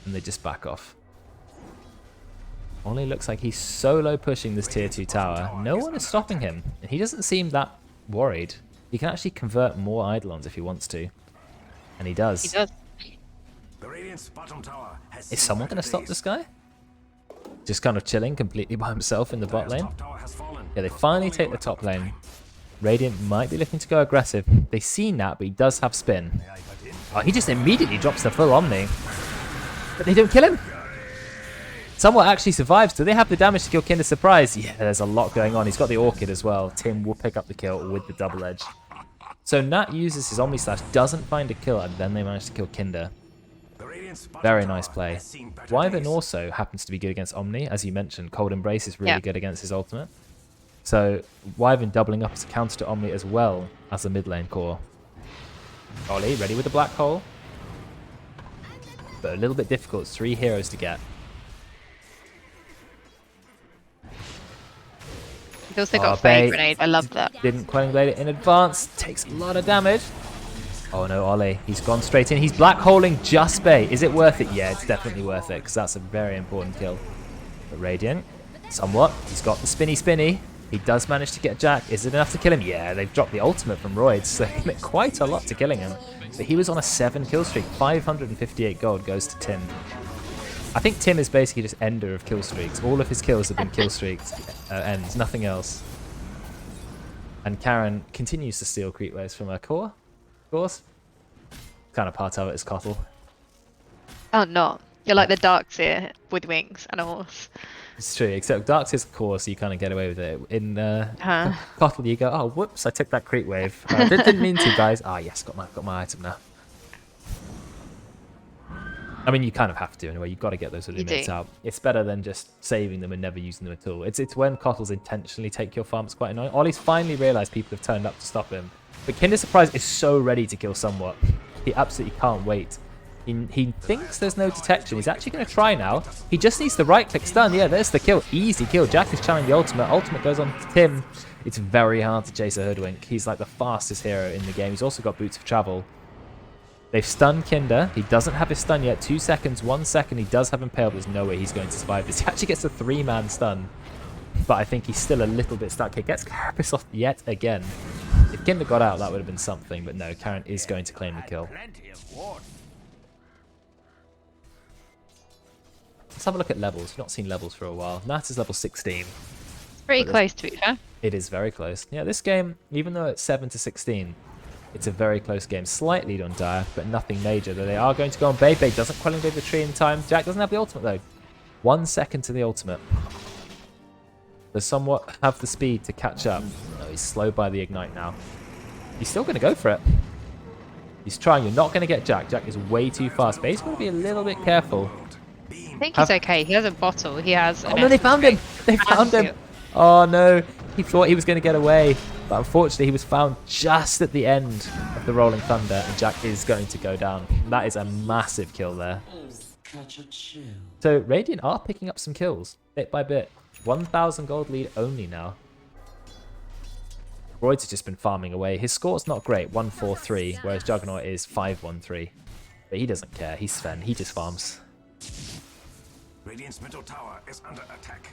and they just back off. Only looks like he's solo pushing this tier 2 tower. No one is stopping him, and he doesn't seem that worried. He can actually convert more Eidolons if he wants to, and he does. He does. Is someone going to stop this guy? Just kind of chilling completely by himself in the bot lane. Yeah, they finally take the top lane. Radiant might be looking to go aggressive. They see Nat, but he does have spin. Oh, he just immediately drops the full Omni. But they don't kill him. Somewhat actually survives. Do they have the damage to kill Kinder Surprise? Yeah, there's a lot going on. He's got the Orchid as well. Tim will pick up the kill with the double edge. So Nat uses his Omni Slash, doesn't find a kill, and then they manage to kill Kinder. Very nice play. Wyvern also happens to be good against Omni. As you mentioned, Cold Embrace is really good against his ultimate. So Wyvern doubling up as a counter to Omni as well as a mid lane core. Ollie ready with the black hole. But a little bit difficult. It's 3 heroes to get. He also got a Fade Grenade. I love that. Didn't Quelling Blade it in advance. Takes a lot of damage. Oh no, Ollie. He's gone straight in. He's black holing just Bay. Is it worth it? Yeah, it's definitely worth it because that's a very important kill. But Radiant, somewhat. He's got the spinny. He does manage to get Jack. Is it enough to kill him? Yeah, they've dropped the ultimate from Roids, so they commit quite a lot to killing him. But he was on a 7 kill streak. 558 gold goes to Tim. I think Tim is basically just ender of kill streaks. All of his kills have been kill streaks. Ends, nothing else. And Karen continues to steal creep waves from her core, of course. Kind of part of it is Kotl. Oh, no. You're like the Darkseer with wings and a horse. It's true, except Darkseer's core, so you kind of get away with it. In Kotl, you go, oh, whoops, I took that creep wave. Didn't mean to, guys. Ah, yes, got my item now. I mean, you kind of have to anyway. You've got to get those illuminates out. It's better than just saving them and never using them at all. It's when Kotl's intentionally take your farm. It's quite annoying. Ollie's finally realised people have turned up to stop him. But Kinder Surprise is so ready to kill somewhat. He absolutely can't wait. He thinks there's no detection. He's actually going to try now. He just needs the right-click stun. Yeah, there's the kill. Easy kill. Jack is channeling the ultimate. Ultimate goes on to Tim. It's very hard to chase a Hoodwink. He's like the fastest hero in the game. He's also got Boots of Travel. They've stunned Kinder. He doesn't have his stun yet. 2 seconds, 1 second. He does have Impale. There's no way he's going to survive this. He actually gets a 3-man stun. But I think he's still a little bit stuck. He gets Carapace off yet again. If Kinder got out, that would have been something. But no, Karen is going to claim the kill. Let's have a look at levels. We've not seen levels for a while. Nat is level 16. Pretty close to be fair. It is very close. Yeah, this game, even though it's 7 to 16, it's a very close game. Slight lead on Dire, but nothing major. Though they are going to go on Bay. Bay doesn't Quelling Blade the tree in time. Jack doesn't have the ultimate though. 1 second to the ultimate. They somewhat have the speed to catch up. No, he's slowed by the ignite now. He's still going to go for it. He's trying. You're not going to get Jack. Jack is way too fast. Bay's got to be a little bit careful. I think he's okay. He has a bottle. He has. Oh no, they found him! They found him! Oh no, he thought he was going to get away. But unfortunately, he was found just at the end of the Rolling Thunder, and Jack is going to go down. That is a massive kill there. So Radiant are picking up some kills, bit by bit. 1,000 gold lead only now. Royd's has just been farming away. His score's not great, 143, whereas Juggernaut is 513. But he doesn't care. He's Sven. He just farms. Radiant's middle tower is under attack.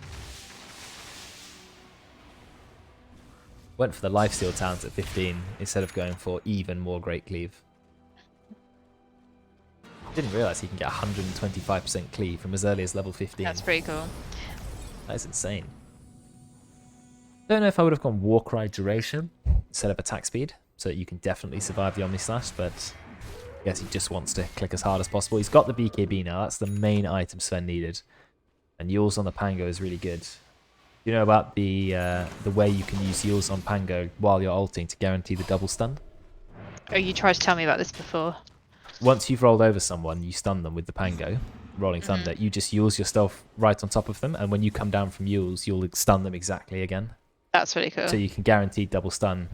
Went for the lifesteal talent at 15 instead of going for even more Great Cleave. Didn't realise he can get 125% cleave from as early as level 15. That's pretty cool. That is insane. Don't know if I would have gone Warcry duration instead of attack speed, so that you can definitely survive the Omni Slash, but I guess he just wants to click as hard as possible. He's got the BKB now. That's the main item Sven needed. And Yules on the Pango is really good. You know about the way you can use Yules on Pango while you're ulting to guarantee the double stun? Oh, you tried to tell me about this before. Once you've rolled over someone, you stun them with the Pango, Rolling Thunder. You just Yules yourself right on top of them, and when you come down from Yules, you'll stun them exactly again. That's really cool. So you can guarantee double stun.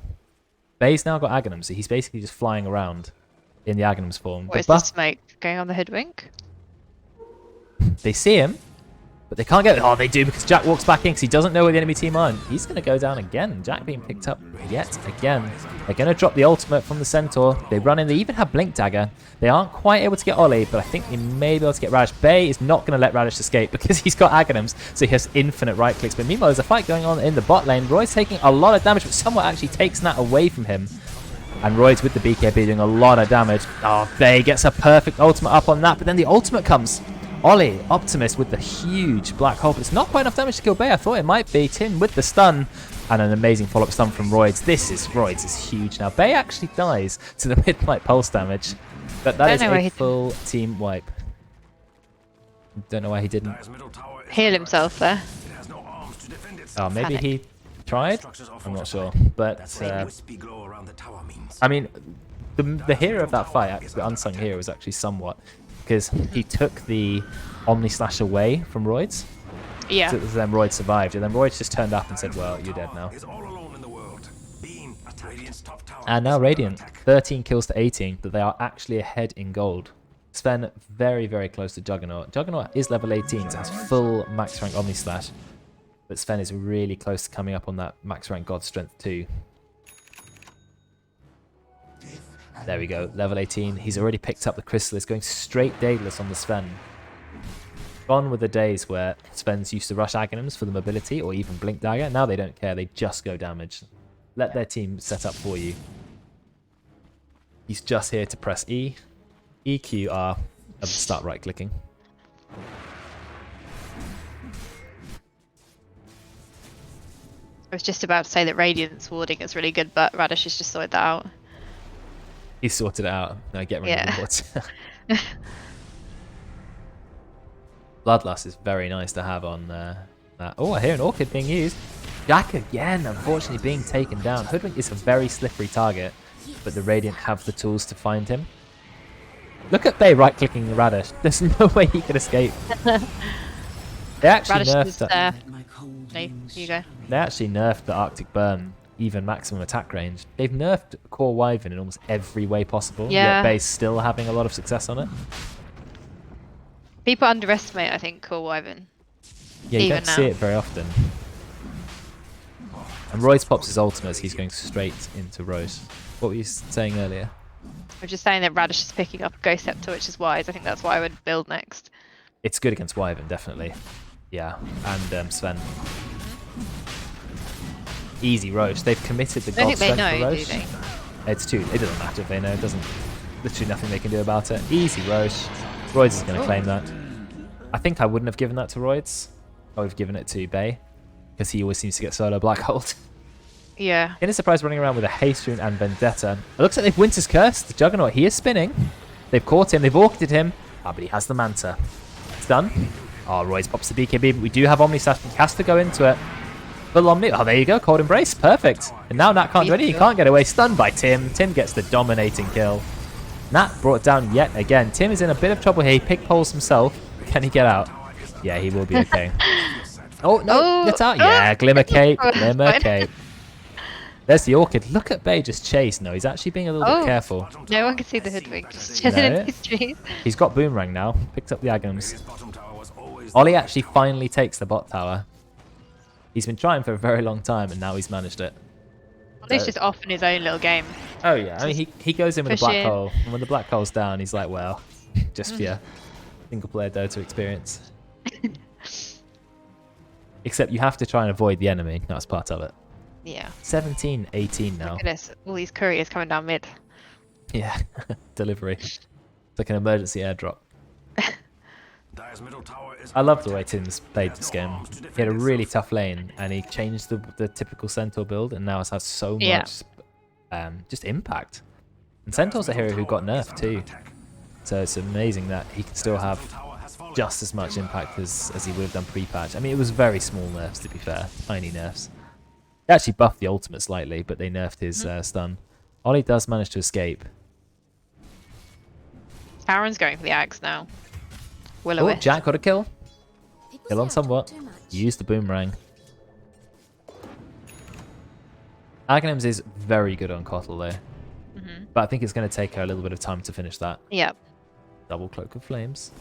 Bay's now got Aghanim, so he's basically just flying around in the Aghanim's form. What is the smoke going on the Hoodwink? They see him, but they can't get it. Oh, they do, because Jack walks back in because he doesn't know where the enemy team are. And he's going to go down again. Jack being picked up yet again. They're going to drop the ultimate from the Centaur. They run in. They even have Blink Dagger. They aren't quite able to get Ollie, but I think they may be able to get Radish. Bay is not going to let Radish escape because he's got Aghanims, so he has infinite right clicks. But meanwhile, there's a fight going on in the bot lane. Roy's taking a lot of damage, but someone actually takes that away from him. And Roy's with the BKB doing a lot of damage. Oh, Bay gets a perfect ultimate up on that, but then the ultimate comes. Ollie, Optimist with the huge black hole. But it's not quite enough damage to kill Bay. I thought it might be. Tim with the stun. And an amazing follow-up stun from Roids. Roids is huge now. Bay actually dies to the mid-flight pulse damage. But that is a full team wipe. Don't know why he didn't heal himself there. Oh, maybe he tried? I'm not sure. But, I mean, the hero of that fight, the unsung hero, was actually somewhat. Because he took the Omni Slash away from Roids. Yeah. So then Roids survived. And then Roids just turned up and said, well, you're dead now. And now Radiant, 13 kills to 18, but they are actually ahead in gold. Sven very, very close to Juggernaut. Juggernaut is level 18, so has full max rank Omni Slash. But Sven is really close to coming up on that max rank God Strength too. There we go, level 18. He's already picked up the Crystal. It's going straight Daedalus on the Sven. Gone were the days where Svens used to rush Aghanims for the mobility or even Blink Dagger. Now they don't care, they just go damage. Let their team set up for you. He's just here to press E, EQR, and start right clicking. I was just about to say that Radiant's warding is really good, but Radish has just sorted that out. He sorted it out. Now get rid of the wards. Bloodlust is very nice to have on that. Oh, I hear an Orchid being used. Jack again, unfortunately being taken down. Hoodwink is a very slippery target, but the Radiant have the tools to find him. Look at Bay right-clicking Radish. There's no way he could escape. They actually nerfed that. You go. They actually nerfed the Arctic Burn, even maximum attack range. They've nerfed Core Wyvern in almost every way possible. Yeah. Yet Bay's still having a lot of success on it. People underestimate, I think, Core Wyvern. Yeah, you don't see it very often. And Royce pops his ultimate, he's going straight into Rose. What were you saying earlier? I was just saying that Radish is picking up Ghost Scepter, which is wise. I think that's what I would build next. It's good against Wyvern, definitely. Yeah, and Sven. Easy Rose. They've committed the God Strength for Rose. Do they? It's too. It doesn't matter if they know. It doesn't. Literally nothing they can do about it. Easy Rose. Roids is going to claim that. I think I wouldn't have given that to Roids. I would have given it to Bay, because he always seems to get solo Black Hold. Yeah. In a surprise running around with a Haste Rune and Vendetta. It looks like they've Winter's Curse. The Juggernaut, he is spinning. They've caught him. They've orchided him. Ah, but he has the Manta. It's done. Oh, Royce pops the BKB. But we do have Omni Slash. He has to go into it. Full Omni. Oh, there you go. Cold Embrace. Perfect. And now Nat can't do anything. He can't get away. Stunned by Tim. Tim gets the dominating kill. Nat brought down yet again. Tim is in a bit of trouble here. He pick poles himself. Can he get out? Yeah, he will be okay. Oh, no. Get out. Yeah, Glimmer Cape. Glimmer Cape. There's the Orchid. Look at Bay just chase. No, he's actually being a little bit careful. No one can see the Hoodwink just chilling in these trees. He's got Boomerang now. Picked up the Agams. Ollie actually finally takes the bot tower. He's been trying for a very long time and now he's managed it. He's just off in his own little game. Oh yeah, I mean he goes in with a black hole, and when the black hole's down, he's like, well, just for your single-player Dota experience. Except you have to try and avoid the enemy. That's part of it. Yeah. 17-18 now. Look at this. All these couriers coming down mid. Yeah, delivery. It's like an emergency airdrop. I love the way Tim's played this game. He had a really tough lane, and he changed the typical Centaur build, and now it has so much just impact. And Centaur's a hero who got nerfed too, so it's amazing that he can still have just as much impact as he would have done pre-patch. I mean, it was very small nerfs, to be fair, tiny nerfs. They actually buffed the ultimate slightly, but they nerfed his stun. Ollie does manage to escape. Aaron's going for the axe now. Oh, Jack got a kill. Kill on somewhat. Use the Boomerang. Aghanims is very good on Kotl though. But I think it's going to take her a little bit of time to finish that. Yep. Double Cloak of Flames.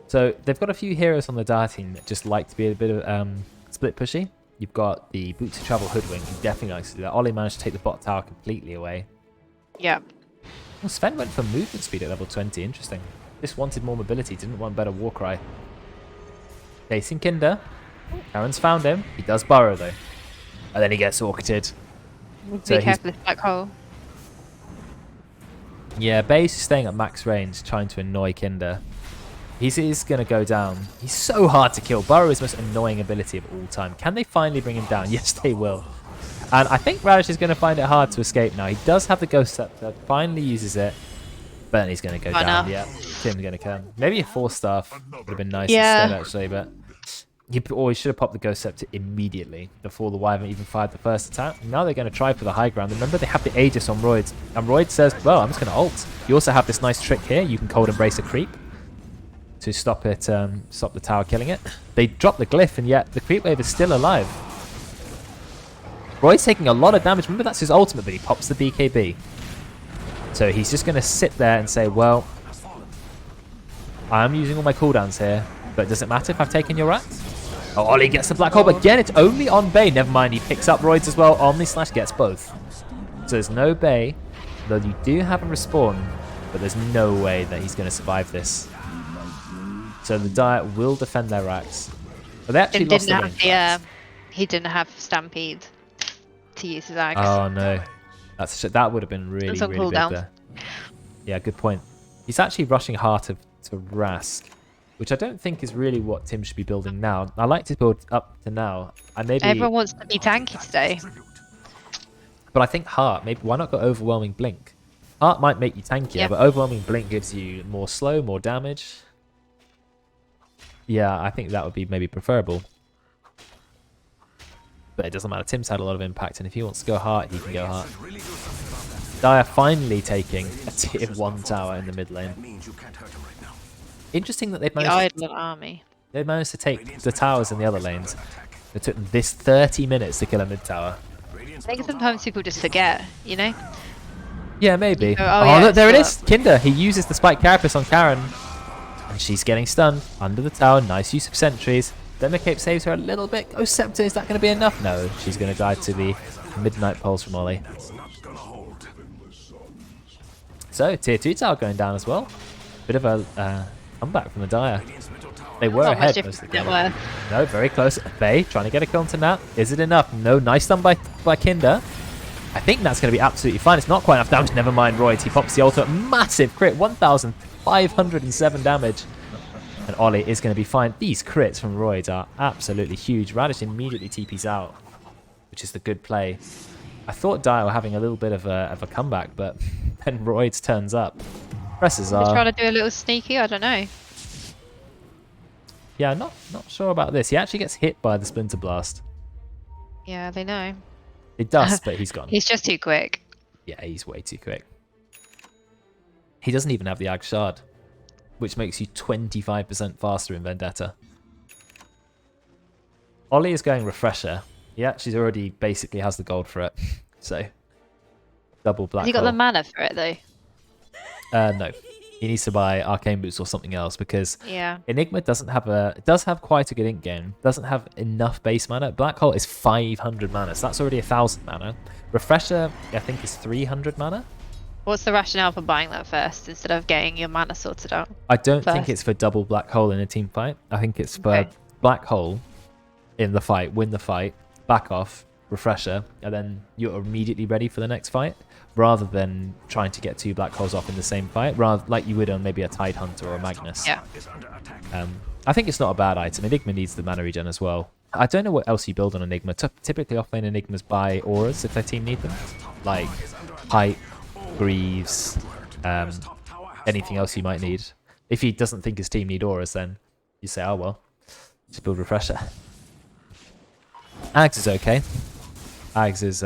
So they've got a few heroes on the Dire team that just like to be a bit of split pushy. You've got the Boots of Travel Hoodwink, who definitely likes to do that. Ollie managed to take the bot tower completely away. Yep. Well, Sven went for movement speed at level 20. Interesting. Just wanted more mobility, didn't want better Warcry. Chasing Kinder. Karen's found him. He does burrow though. And then he gets orchided. Be careful of this black hole. Yeah, Bay's staying at max range, trying to annoy Kinder. He's going to go down. He's so hard to kill. Burrow is the most annoying ability of all time. Can they finally bring him down? Yes, they will. And I think Radish is going to find it hard to escape now. He does have the Ghost Scepter. Finally uses it. Bernie's going to go down. Yeah, Tim's going to come. Maybe a 4-staff would have been nice instead, actually. But he always should have popped the Ghost Scepter immediately before the Wyvern even fired the first attack. Now they're going to try for the high ground. Remember, they have the Aegis on Royd. And Royd says, well, I'm just going to ult. You also have this nice trick here. You can Cold Embrace a creep to stop it, stop the tower killing it. They drop the glyph, and yet the creep wave is still alive. Roy's taking a lot of damage. Remember, that's his ultimate, but he pops the BKB. So he's just going to sit there and say, well, I'm using all my cooldowns here, but does it matter if I've taken your rat? Oh, Ollie gets the black hole, but again, it's only on Bay. Never mind, he picks up Roids as well. Omni Slash gets both. So there's no Bay, though you do have a respawn, but there's no way that he's going to survive this. So the Diet will defend their racks. But they actually lost the range. He didn't have Stampede to use his axe. Oh no, that would have been really big there. Yeah, good point. He's actually rushing hard to Rask, which I don't think is really what Tim should be building now. I like to build up to now. Everyone wants to be tanky today. But I think Heart, maybe why not go Overwhelming Blink? Heart might make you tankier, but Overwhelming Blink gives you more slow, more damage. Yeah, I think that would be maybe preferable. But it doesn't matter. Tim's had a lot of impact, and if he wants to go Heart, he can go Heart. Dire finally taking a tier 1 tower in the mid lane. Interesting that they've managed to take the towers in the other lanes. It took them this 30 minutes to kill a mid tower. I think sometimes people just forget, you know? Yeah, maybe. Yeah, look, there it is! Kinder, he uses the Spike Carapace on Karen. And she's getting stunned under the tower. Nice use of sentries. Demicape saves her a little bit. Ghost Scepter, is that going to be enough? No, she's going to die to the Midnight Pulse from Ollie. So, tier 2 tower going down as well. Bit of a comeback from the Dire. They were ahead most of the game. No, very close. Faye trying to get a kill onto Nat. Is it enough? No, nice stun by Kinder. I think that's going to be absolutely fine. It's not quite enough damage. Never mind, Royd. He pops the ultimate. Massive crit. 1,507 damage. And Ollie is going to be fine. These crits from Royd are absolutely huge. Radish immediately TPs out, which is the good play. I thought Dire were having a little bit of a comeback, but then Royd turns up. Presses are... trying to do a little sneaky, I don't know. Yeah, not sure about this. He actually gets hit by the Splinter Blast. Yeah, they know. It does, but he's gone. He's just too quick. Yeah, he's way too quick. He doesn't even have the Ag Shard, which makes you 25% faster in Vendetta. Ollie is going Refresher. He actually already basically has the gold for it. So, double black. Has he got the mana for it, though? No. He needs to buy Arcane Boots or something else, because yeah. Enigma doesn't have it does have quite a good ink game. Doesn't have enough base mana. Black Hole is 500 mana, so that's already 1,000 mana. Refresher, I think, is 300 mana. What's the rationale for buying that first instead of getting your mana sorted out? I don't think it's for double Black Hole in a team fight. I think it's for Black Hole in the fight, win the fight, back off, Refresher, and then you're immediately ready for the next fight, rather than trying to get 2 Black Holes off in the same fight, rather like you would on maybe a Tide Hunter or a Magnus. Yeah. I think it's not a bad item. Enigma needs the mana regen as well. I don't know what else you build on Enigma. Typically offlane Enigmas buy auras if their team need them, like Pipe, Greaves, anything else you might need. If he doesn't think his team need auras, then you say, oh well, just build Refresher. Ags is okay. Ags is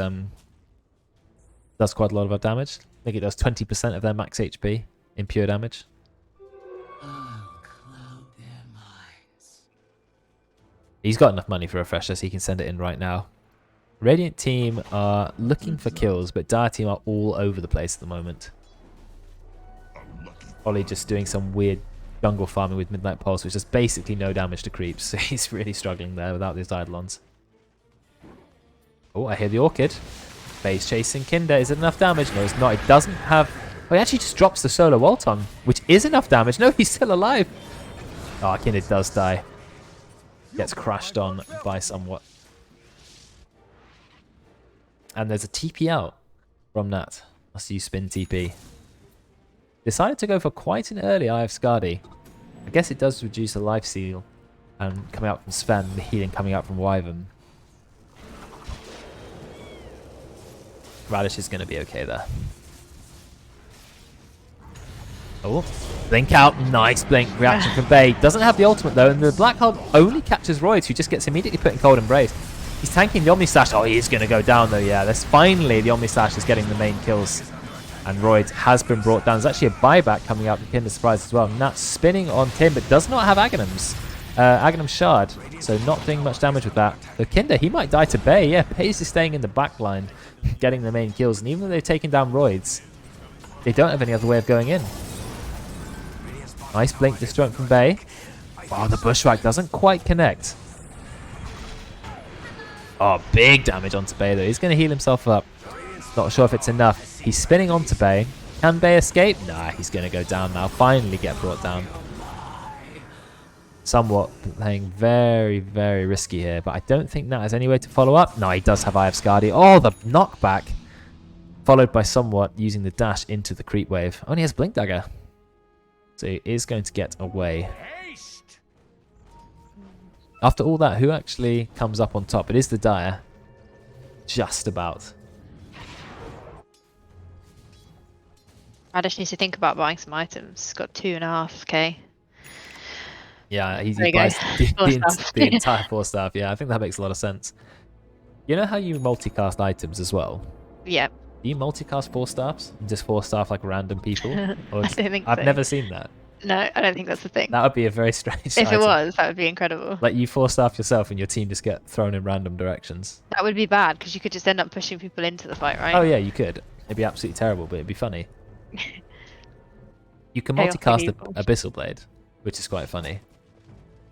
does quite a lot of damage. I think it does 20% of their max HP in pure damage. He's got enough money for Refresher, so he can send it in right now. Radiant team are looking for kills, but Dire team are all over the place at the moment. Ollie just doing some weird jungle farming with Midnight Pulse, which does basically no damage to creeps, so he's really struggling there without his Eidolons. Oh, I hear the Orchid. Phase chasing Kinder. Is it enough damage? No, it's not. It doesn't have... Oh, he actually just drops the Solar Walton, which is enough damage. No, he's still alive. Oh, Kinder does die. Gets crashed on by somewhat. And there's a TP out from Nat. Must use spin TP. Decided to go for quite an early Eye of Skadi. I guess it does reduce the life steal coming out from Sven, the healing coming out from Wyvern. Radish is going to be okay there. Oh, blink out. Nice blink reaction from Bay. Doesn't have the ultimate though, and the Black Hole only captures Royds, who just gets immediately put in Cold Embrace. He's tanking the Omni Slash. Oh, he is going to go down though, yeah. That's finally the Omni Slash is getting the main kills. And Royds has been brought down. There's actually a buyback coming out from Kinder Surprise as well. And that's spinning on Tim, but does not have Aghanim's. Aghanim Shard, so not doing much damage with that. So Kinder, he might die to Bay. Yeah, Bay's is staying in the back line, getting the main kills. And even though they've taken down Royds, they don't have any other way of going in. Nice blink disjoint from Bay. Oh, the Bushwhack doesn't quite connect. Oh, big damage onto Bay though. He's going to heal himself up. Not sure if it's enough. He's spinning onto Bay. Can Bay escape? Nah, he's going to go down now. Finally get brought down. Somewhat playing very, very risky here, but I don't think Nat has any way to follow up. No, he does have Eye of Skadi. Oh, the knockback. Followed by Somewhat using the dash into the creep wave. Only has Blink Dagger. So he is going to get away. After all that, who actually comes up on top? It is the Dire. Just about. Radish needs to think about buying some items. He's got 2.5k. Yeah, he There you buys go. the entire 4-staff. Yeah, I think that makes a lot of sense. You know how you multicast items as well? Yeah. Do you multicast 4-staffs? Just 4-staff like random people? Or I don't think I've so. never seen that. No, I don't think that's the thing. That would be a very strange If item. it was, that would be incredible. Like you 4-staff yourself and your team just get thrown in random directions. That would be bad because you could just end up pushing people into the fight, right? Oh yeah, you could. It'd be absolutely terrible, but it'd be funny. You can Chaotic multicast the evil. Abyssal Blade, which is quite funny.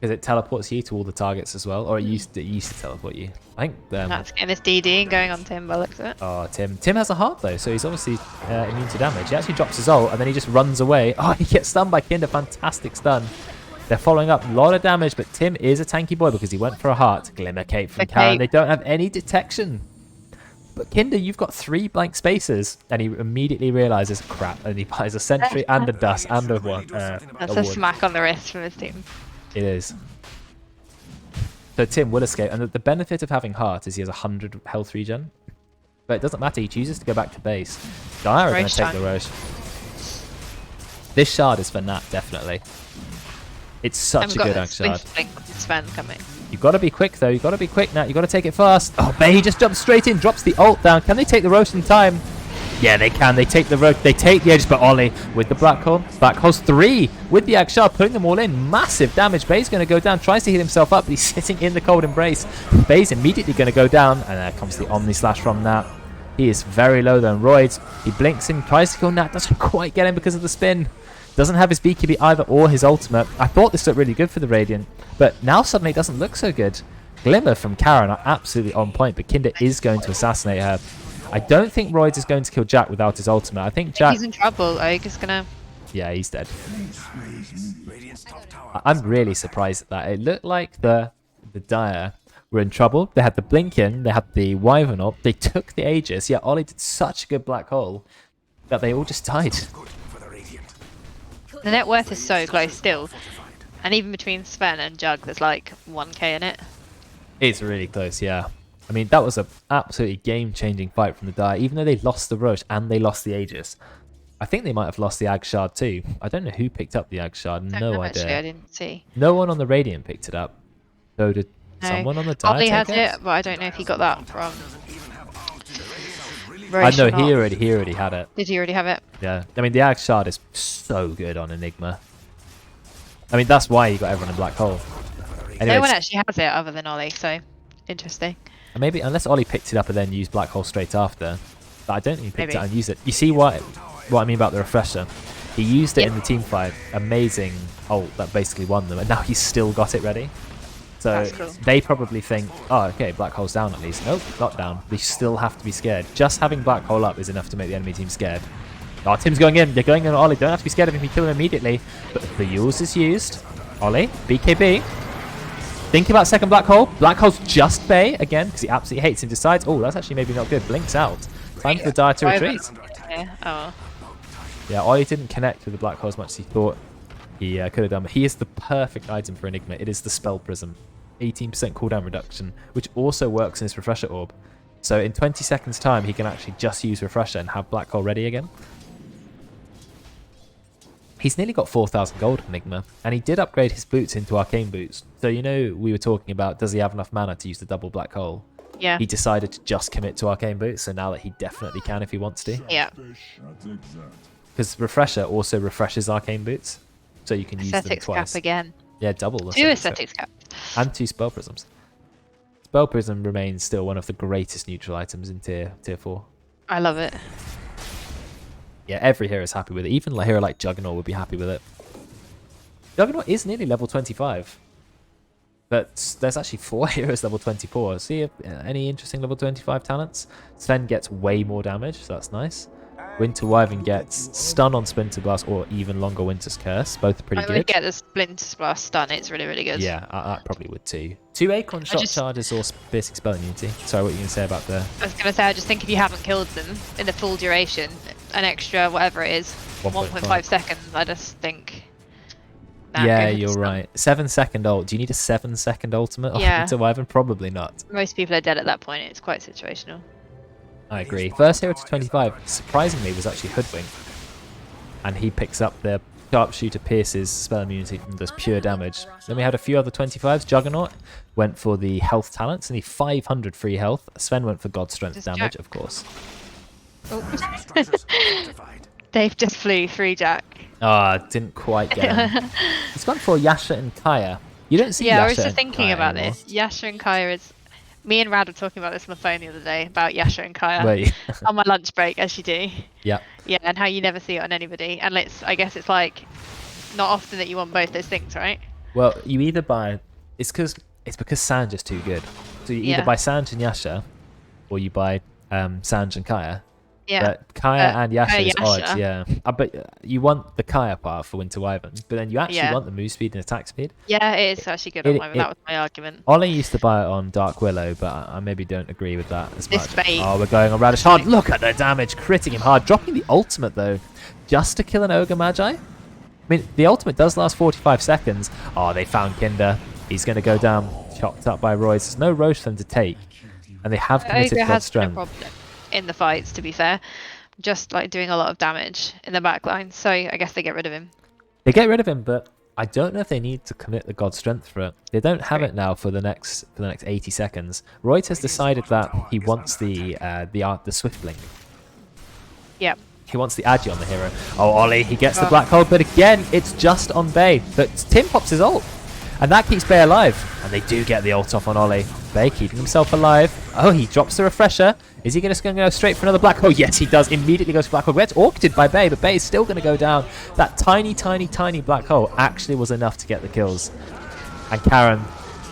Because it teleports you to all the targets as well, or it used to teleport you. I think. That's getting this DD and going on Tim by the looks of it. Oh, Tim. Tim has a heart though, so he's obviously immune to damage. He actually drops his ult and then he just runs away. Oh, he gets stunned by Kinder. Fantastic stun. They're following up a lot of damage, but Tim is a tanky boy because he went for a heart. Glimmer Cape from Karen. They don't have any detection. But Kinder, you've got 3 blank spaces, and he immediately realizes crap, and he buys a sentry and a dust and a one. That's a smack on the wrist from his team. It is. So Tim will escape, and the benefit of having heart is he has 100 health regen. But it doesn't matter, he chooses to go back to base. Dire are going to take the Roche. This shard is for Nat, definitely. It's such a good shard. Sven coming. You've got to be quick though, you've got to be quick Nat, you've got to take it fast. Oh, Bay, he just jumps straight in, drops the ult down. Can they take the Roche in time? Yeah, they can. They take the road. They take the edge, but Ollie with the Black Hole. Black Hole's 3 with the Ag Shard, putting them all in. Massive damage. Bay's going to go down. Tries to heal himself up, but he's sitting in the Cold Embrace. Bay's immediately going to go down, and there comes the Omni Slash from Nat. He is very low though. Roids, he blinks him, tries to kill Nat, doesn't quite get him because of the spin. Doesn't have his BKB either or his ultimate. I thought this looked really good for the Radiant, but now suddenly it doesn't look so good. Glimmer from Karen are absolutely on point, but Kinder is going to assassinate her. I don't think Roids is going to kill Jack without his ultimate. I think Jack... He's in trouble. Oak is gonna... Yeah, he's dead. I'm really surprised at that. It looked like the Dire were in trouble. They had the Blink in, they had the Wyvern up, they took the Aegis. Yeah, Ollie did such a good Black Hole that they all just died. The net worth is so close still. And even between Sven and Jug, there's like 1k in it. It's really close, yeah. I mean, that was an absolutely game-changing fight from the Dire, even though they lost the Roche and they lost the Aegis. I think they might have lost the Ag Shard too. I don't know who picked up the Ag Shard, no idea. Actually, I didn't see. No one on the Radiant picked it up. So did someone on the Dire Ollie has take it, but I don't know if he got that from... I know he already had it. Did he already have it? Yeah. I mean, the Ag Shard is so good on Enigma. I mean, that's why he got everyone in Black Hole. Anyways, no one actually has it other than Ollie, so interesting. Maybe, unless Ollie picked it up and then used Black Hole straight after. But I don't think he picked it up and used it. You see what I mean about the Refresher? He used it in the team fight. Amazing ult that basically won them. And now he's still got it ready. So cool. They probably think, oh, okay, Black Hole's down at least. Nope, not down. They still have to be scared. Just having Black Hole up is enough to make the enemy team scared. Oh, Tim's going in. They're going in on Ollie. Don't have to be scared of him. You kill him immediately. But the Yules is used. Ollie, BKB. Think about second Black Hole. Black Hole's just Bay again because he absolutely hates him. Decides, oh, that's actually maybe not good. Blinks out. Time for the Dire to retreat. Yeah. Oh. Yeah, Ollie didn't connect with the Black Hole as much as he thought. He could have done, but he is the perfect item for Enigma. It is the Spell Prism. 18% cooldown reduction, which also works in his Refresher Orb. So in 20 seconds time, he can actually just use Refresher and have Black Hole ready again. He's nearly got 4,000 gold, Enigma, and he did upgrade his boots into Arcane Boots. So you know we were talking about, does he have enough mana to use the double Black Hole? Yeah. He decided to just commit to Arcane Boots, so now that he definitely can if he wants to. Yeah. Because Refresher also refreshes Arcane Boots, so you can use them Aesthetics twice. cap again. Yeah, double. the 2 Aesthetics cap. aesthetics cap. And 2 Spell Prisms. Spell Prism remains still one of the greatest neutral items in tier 4. I love it. Yeah, every hero is happy with it. Even a hero like Juggernaut would be happy with it. Juggernaut is nearly level 25. But there's actually 4 heroes level 24. See any interesting level 25 talents? Sven gets way more damage, so that's nice. Winter Wyvern gets stun on Splinter Blast or even longer Winter's Curse. Both are pretty I good. would get the Splinter Blast stun. It's really, really good. Yeah, I probably would too. 2 Acorn Shot charges or piercing spell immunity. Sorry, what were you going to say about the... I was going to say, I just think if you haven't killed them in the full duration, an extra, whatever it is, 1.5 seconds, I just think... Nah, yeah, you're right. 7-second ult. Do you need a 7-second ultimate on Winter Wyvern? Probably not. Most people are dead at that point. It's quite situational. I agree. First hero to 25, surprisingly, was actually Hoodwink. And he picks up the Sharpshooter Pierce's spell immunity from this pure damage. Then we had a few other 25s. Juggernaut went for the health talents, and he 500 free health. Sven went for God Strength damage, of course. Oh. Dave just flew 3 Jack. Ah, didn't quite get him. He's gone for Yasha and Kaya. You don't see Yasha I was just thinking Kaya about anymore. this. Yasha and Kaya is... Me and Rad were talking about this on the phone the other day, about Yasha and Kaya. Wait. On my lunch break, as you do. Yeah. Yeah, and how you never see it on anybody. And I guess it's like, not often that you want both those things, right? Well, you either buy... It's because Sanj is too good. So you either buy Sanj and Yasha, or you buy Sanj and Kaya. Yeah. But Kaya and Yasha is Yasha. odd, yeah. But you want the Kaya part for Winter Wyvern, but then you actually want the move speed and attack speed. Yeah, it is actually good on Wyvern. That was my argument. Ollie used to buy it on Dark Willow, but I maybe don't agree with that as much. Bait. Oh, we're going on Radish hard. Look at the damage, critting him hard. Dropping the ultimate, though, just to kill an Ogre Magi. I mean, the ultimate does last 45 seconds. Oh, they found Kinder. He's going to go down, chopped up by Royce. There's no Roche for them to take, and they have committed Ogre God has Strength. no problem in the fights, to be fair. Just like doing a lot of damage in the backline, so I guess they get rid of him. They get rid of him, but I don't know if they need to commit the God Strength for it. They don't have it now for the next 80 seconds. Royce has decided that he wants the Swift Blink. Yep. He wants the Agi on the hero. Oh, Ollie, he gets the Black Hole, but again, it's just on Bay. But Tim pops his ult, and that keeps Bay alive. And they do get the ult off on Ollie. Bay keeping himself alive. Oh, he drops the Refresher. Is he just going to go straight for another Black Hole? Yes, he does. Immediately goes for Black Hole. Gets orbited by Bay, but Bay is still going to go down. That tiny, tiny, tiny Black Hole actually was enough to get the kills. And Karen,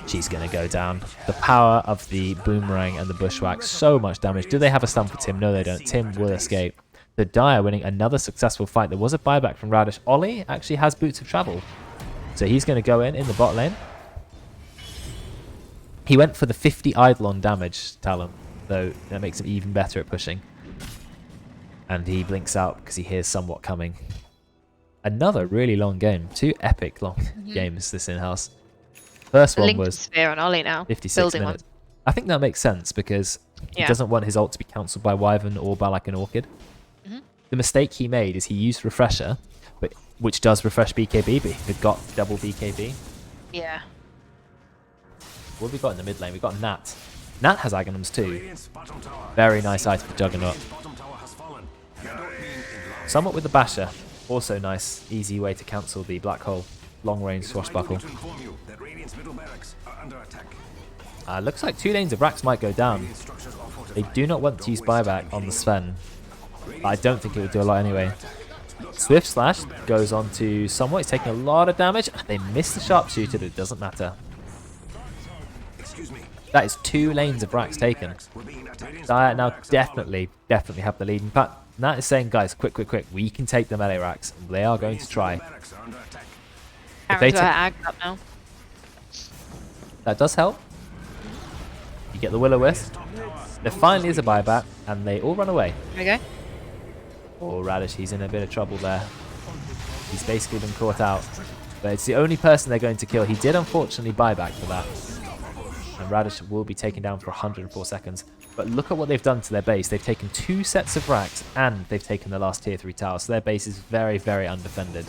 she's going to go down. The power of the Boomerang and the Bushwhack. So much damage. Do they have a stun for Tim? No, they don't. Tim will escape. The Dire winning another successful fight. There was a buyback from Radish. Ollie actually has Boots of Travel. So he's going to go in the bot lane. He went for the 50 Eidolon damage talent, though that makes him even better at pushing. And he blinks out because he hears somewhat coming. Another really long game. 2 epic long games this in-house. First one was Sphere on Ollie now. 56 minutes. One. I think that makes sense because he doesn't want his ult to be cancelled by Wyvern or by like an Orchid. The mistake he made is he used Refresher, which does refresh BKB, but he got double BKB. Yeah. What have we got in the mid lane? We've got Nat. Nat has Aghanims too. Very nice item for Juggernaut. Somewhat with the Basher. Also nice, easy way to cancel the Black Hole. Long range swashbuckle. Looks like 2 lanes of Rax might go down. They do not want to use buyback on the Sven. But I don't think it would do a lot anyway. Swift Slash goes on to Somewhat. He's taking a lot of damage. They miss the Sharpshooter, but it doesn't matter. That is 2 lanes of Rax taken. Dire now definitely have the lead. In fact, Nat is saying, guys, quick. We can take the melee Rax. They are going to try. If they Ag up now. That does help. You get the Will-O-Wisp. There finally is a buyback, and they all run away. There we go. Oh, Radish, he's in a bit of trouble there. He's basically been caught out. But it's the only person they're going to kill. He did unfortunately buy back for that. And Radish will be taken down for 104 seconds. But look at what they've done to their base. They've taken 2 sets of racks and they've taken the last tier 3 tower. So their base is very, very undefended.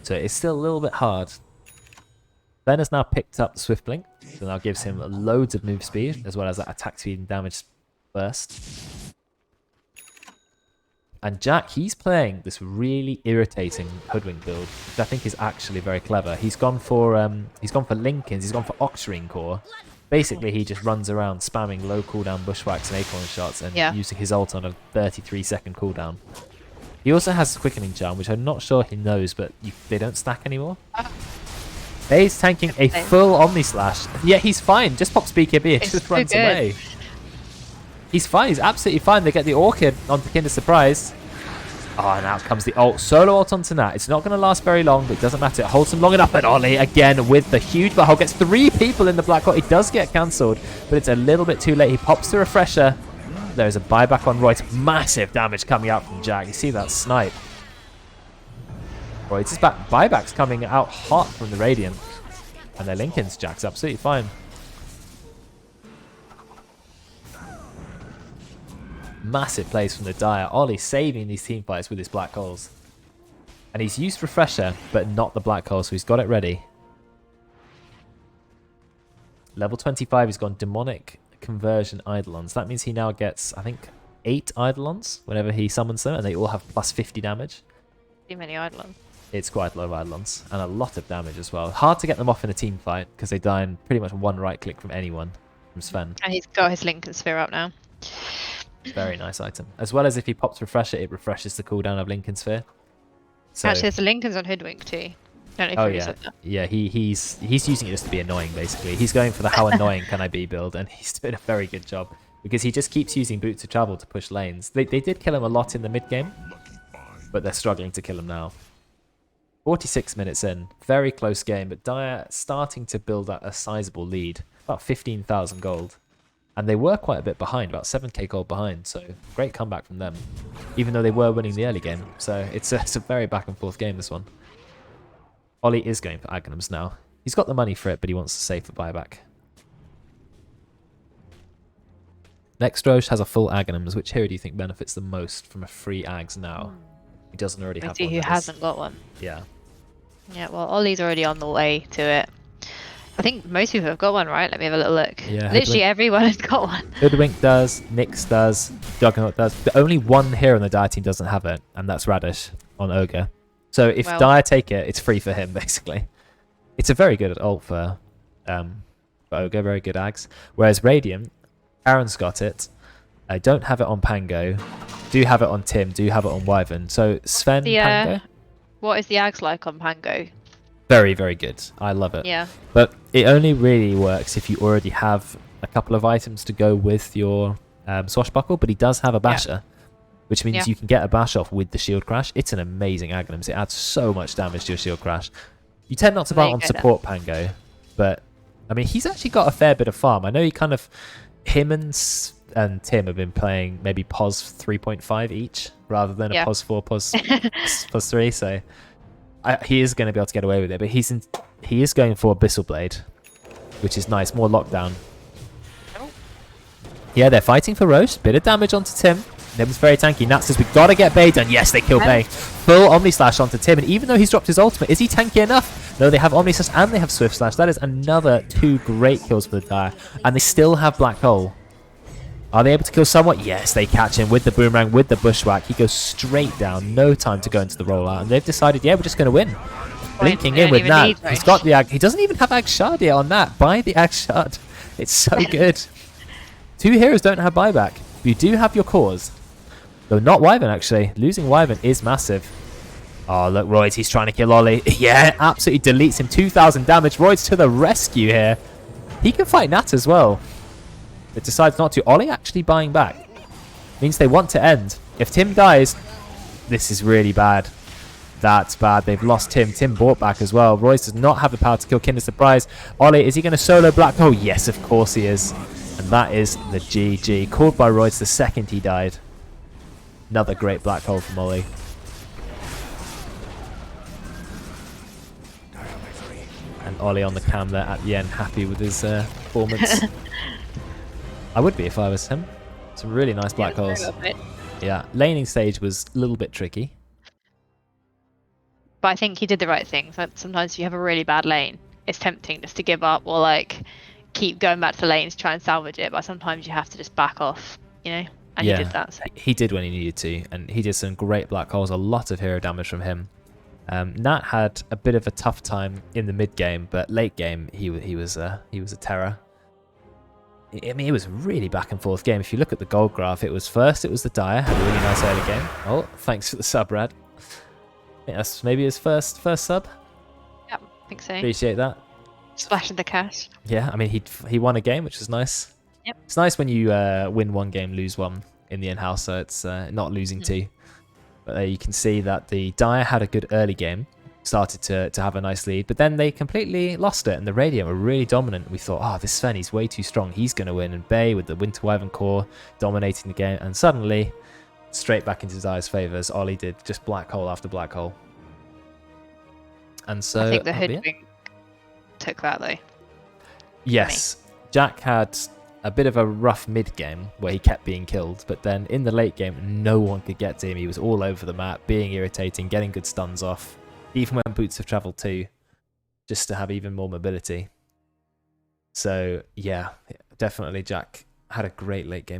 So it's still a little bit hard. Ben has now picked up the Swift Blink. So now gives him loads of move speed as well as that attack speed and damage burst. And Jack, he's playing this really irritating Hoodwink build, which I think is actually very clever. He's gone for Linken's, he's gone for Octarine Core. Basically, he just runs around spamming low cooldown bushwhacks and acorn shots and using his ult on a 33-second cooldown. He also has Quickening Charm, which I'm not sure he knows, but they don't stack anymore. Bay's tanking a full Omni Slash. Yeah, he's fine. Just pops BKB and just runs away. He's fine. He's absolutely fine. They get the Orchid onto Kinder Surprise. Oh, and out comes the ult. Solo ult onto Nat. It's not going to last very long, but it doesn't matter. It holds him long enough. And Ollie, again, with the huge battle, gets 3 people in the black hole. It does get cancelled, but it's a little bit too late. He pops the Refresher. There's a buyback on Royce. Massive damage coming out from Jack. You see that snipe. Royce is back. Buyback's coming out hot from the Radiant. And their Linken's Jack's absolutely fine. Massive plays from the Dire. Ollie saving these team fights with his black holes. And he's used Refresher, but not the black hole, so he's got it ready. Level 25, he's gone Demonic Conversion Eidolons. That means he now gets, I think, 8 Eidolons whenever he summons them, and they all have plus 50 damage. Too many Eidolons. It's quite a lot of Eidolons, and a lot of damage as well. Hard to get them off in a team fight, because they die in pretty much one right click from anyone, from Sven. And he's got his Linken Sphere up now. Very nice item. As well as if he pops Refresher, it refreshes the cooldown of Linken Sphere. So, actually, there's the Linken's on Hoodwink too. Don't know if you said that. Yeah, he's using it just to be annoying, basically. He's going for the how annoying can I be build, and he's doing a very good job. Because he just keeps using Boots of Travel to push lanes. They did kill him a lot in the mid-game, but they're struggling to kill him now. 46 minutes in. Very close game, but Dire starting to build up a sizable lead. About 15,000 gold. And they were quite a bit behind, about 7k gold behind, so great comeback from them. Even though they were winning the early game. So it's a very back and forth game, this one. Ollie is going for Aghanims now. He's got the money for it, but he wants to save for buyback. Next Roche has a full Aghanims. Which hero do you think benefits the most from a free Aghs now? He doesn't already have one. Who hasn't got one? Yeah. Yeah, well, Ollie's already on the way to it. I think most people have got one, right? Let me have a little look. Yeah, literally everyone has got one. Hoodwink does, Nyx does, Juggernaut does. The only one hero on the Dire team doesn't have it, and that's Radish on Ogre. So if Dire take it, it's free for him, basically. It's a very good ult for Ogre, very good Aghs. Whereas Radiant, Aaron's got it. I don't have it on Pango. Do have it on Tim, do have it on Wyvern. So Sven, Pango? What is the Aghs like on Pango? Very, very good. I love it. Yeah. But it only really works if you already have a couple of items to go with your Swashbuckle, but he does have a Basher, which means you can get a Bash off with the Shield Crash. It's an amazing Aghanims. It adds so much damage to your Shield Crash. You tend not to buy on support Pango, but I mean, he's actually got a fair bit of farm. I know he kind of, him and Tim have been playing maybe POS 3.5 each, rather than a POS 4, POS 3, so he is going to be able to get away with it, but he is going for Abyssal Blade, which is nice, more lockdown. Yeah, they're fighting for Roche. Bit of damage onto Tim. Tim's very tanky. Nat says, we've got to get Bay done. Yes, they kill Bay. Full Omni Slash onto Tim, and even though he's dropped his ultimate, is he tanky enough? No, they have Omni Slash and they have Swift Slash. That is another 2 great kills for the Dire, and they still have Black Hole. Are they able to kill someone? Yes, they catch him with the Boomerang, with the Bushwhack. He goes straight down. No time to go into the rollout. And they've decided, yeah, we're just going to win. Blinking in with Nat. He's got the Ag. He doesn't even have Ag Shard yet on Nat. Buy the Ag Shard. It's so good. 2 heroes don't have buyback. You do have your cores. Though not Wyvern, actually. Losing Wyvern is massive. Oh, look, Royds. He's trying to kill Ollie. Yeah, absolutely deletes him. 2,000 damage. Royds to the rescue here. He can fight Nat as well. It decides not to. Ollie actually buying back. Means they want to end. If Tim dies, this is really bad. That's bad. They've lost Tim. Tim bought back as well. Royce does not have the power to kill Kinder Surprise. Ollie, is he going to solo Black Hole? Yes, of course he is. And that is the GG. Called by Royce the second he died. Another great Black Hole from Ollie. And Ollie on the cam there at the end, happy with his performance. I would be if I was him. Some really nice black holes. Yeah, laning stage was a little bit tricky. But I think he did the right thing. Sometimes if you have a really bad lane, it's tempting just to give up or like keep going back to the lanes, try and salvage it. But sometimes you have to just back off, you know? And yeah, he did that. So. He did when he needed to, and he did some great black holes, a lot of hero damage from him. Nat had a bit of a tough time in the mid game, but late game he was a terror. I mean, it was really back and forth game. If you look at the gold graph, it was the Dire, had a really nice early game. Oh, thanks for the sub, Rad. I think that's maybe his first sub. Yep, I think so. Appreciate that. Splashing the cash. Yeah, I mean he won a game, which is nice. Yep. It's nice when you win one game, lose one in the in-house, so it's not losing two. But you can see that the Dire had a good early game, started to have a nice lead, but then they completely lost it, and the Radiant were really dominant. We thought, oh, this Sven, he's way too strong, he's going to win, and Bay with the Winter Wyvern core dominating the game, and suddenly, straight back into Dire's favour as Ollie did, just black hole after black hole. And so... I think the Hoodwink took that, though. Yes, Jack had a bit of a rough mid game where he kept being killed, but then in the late game no one could get to him. He was all over the map, being irritating, getting good stuns off, even when Boots have travelled too, just to have even more mobility. So yeah, definitely Jack had a great late game.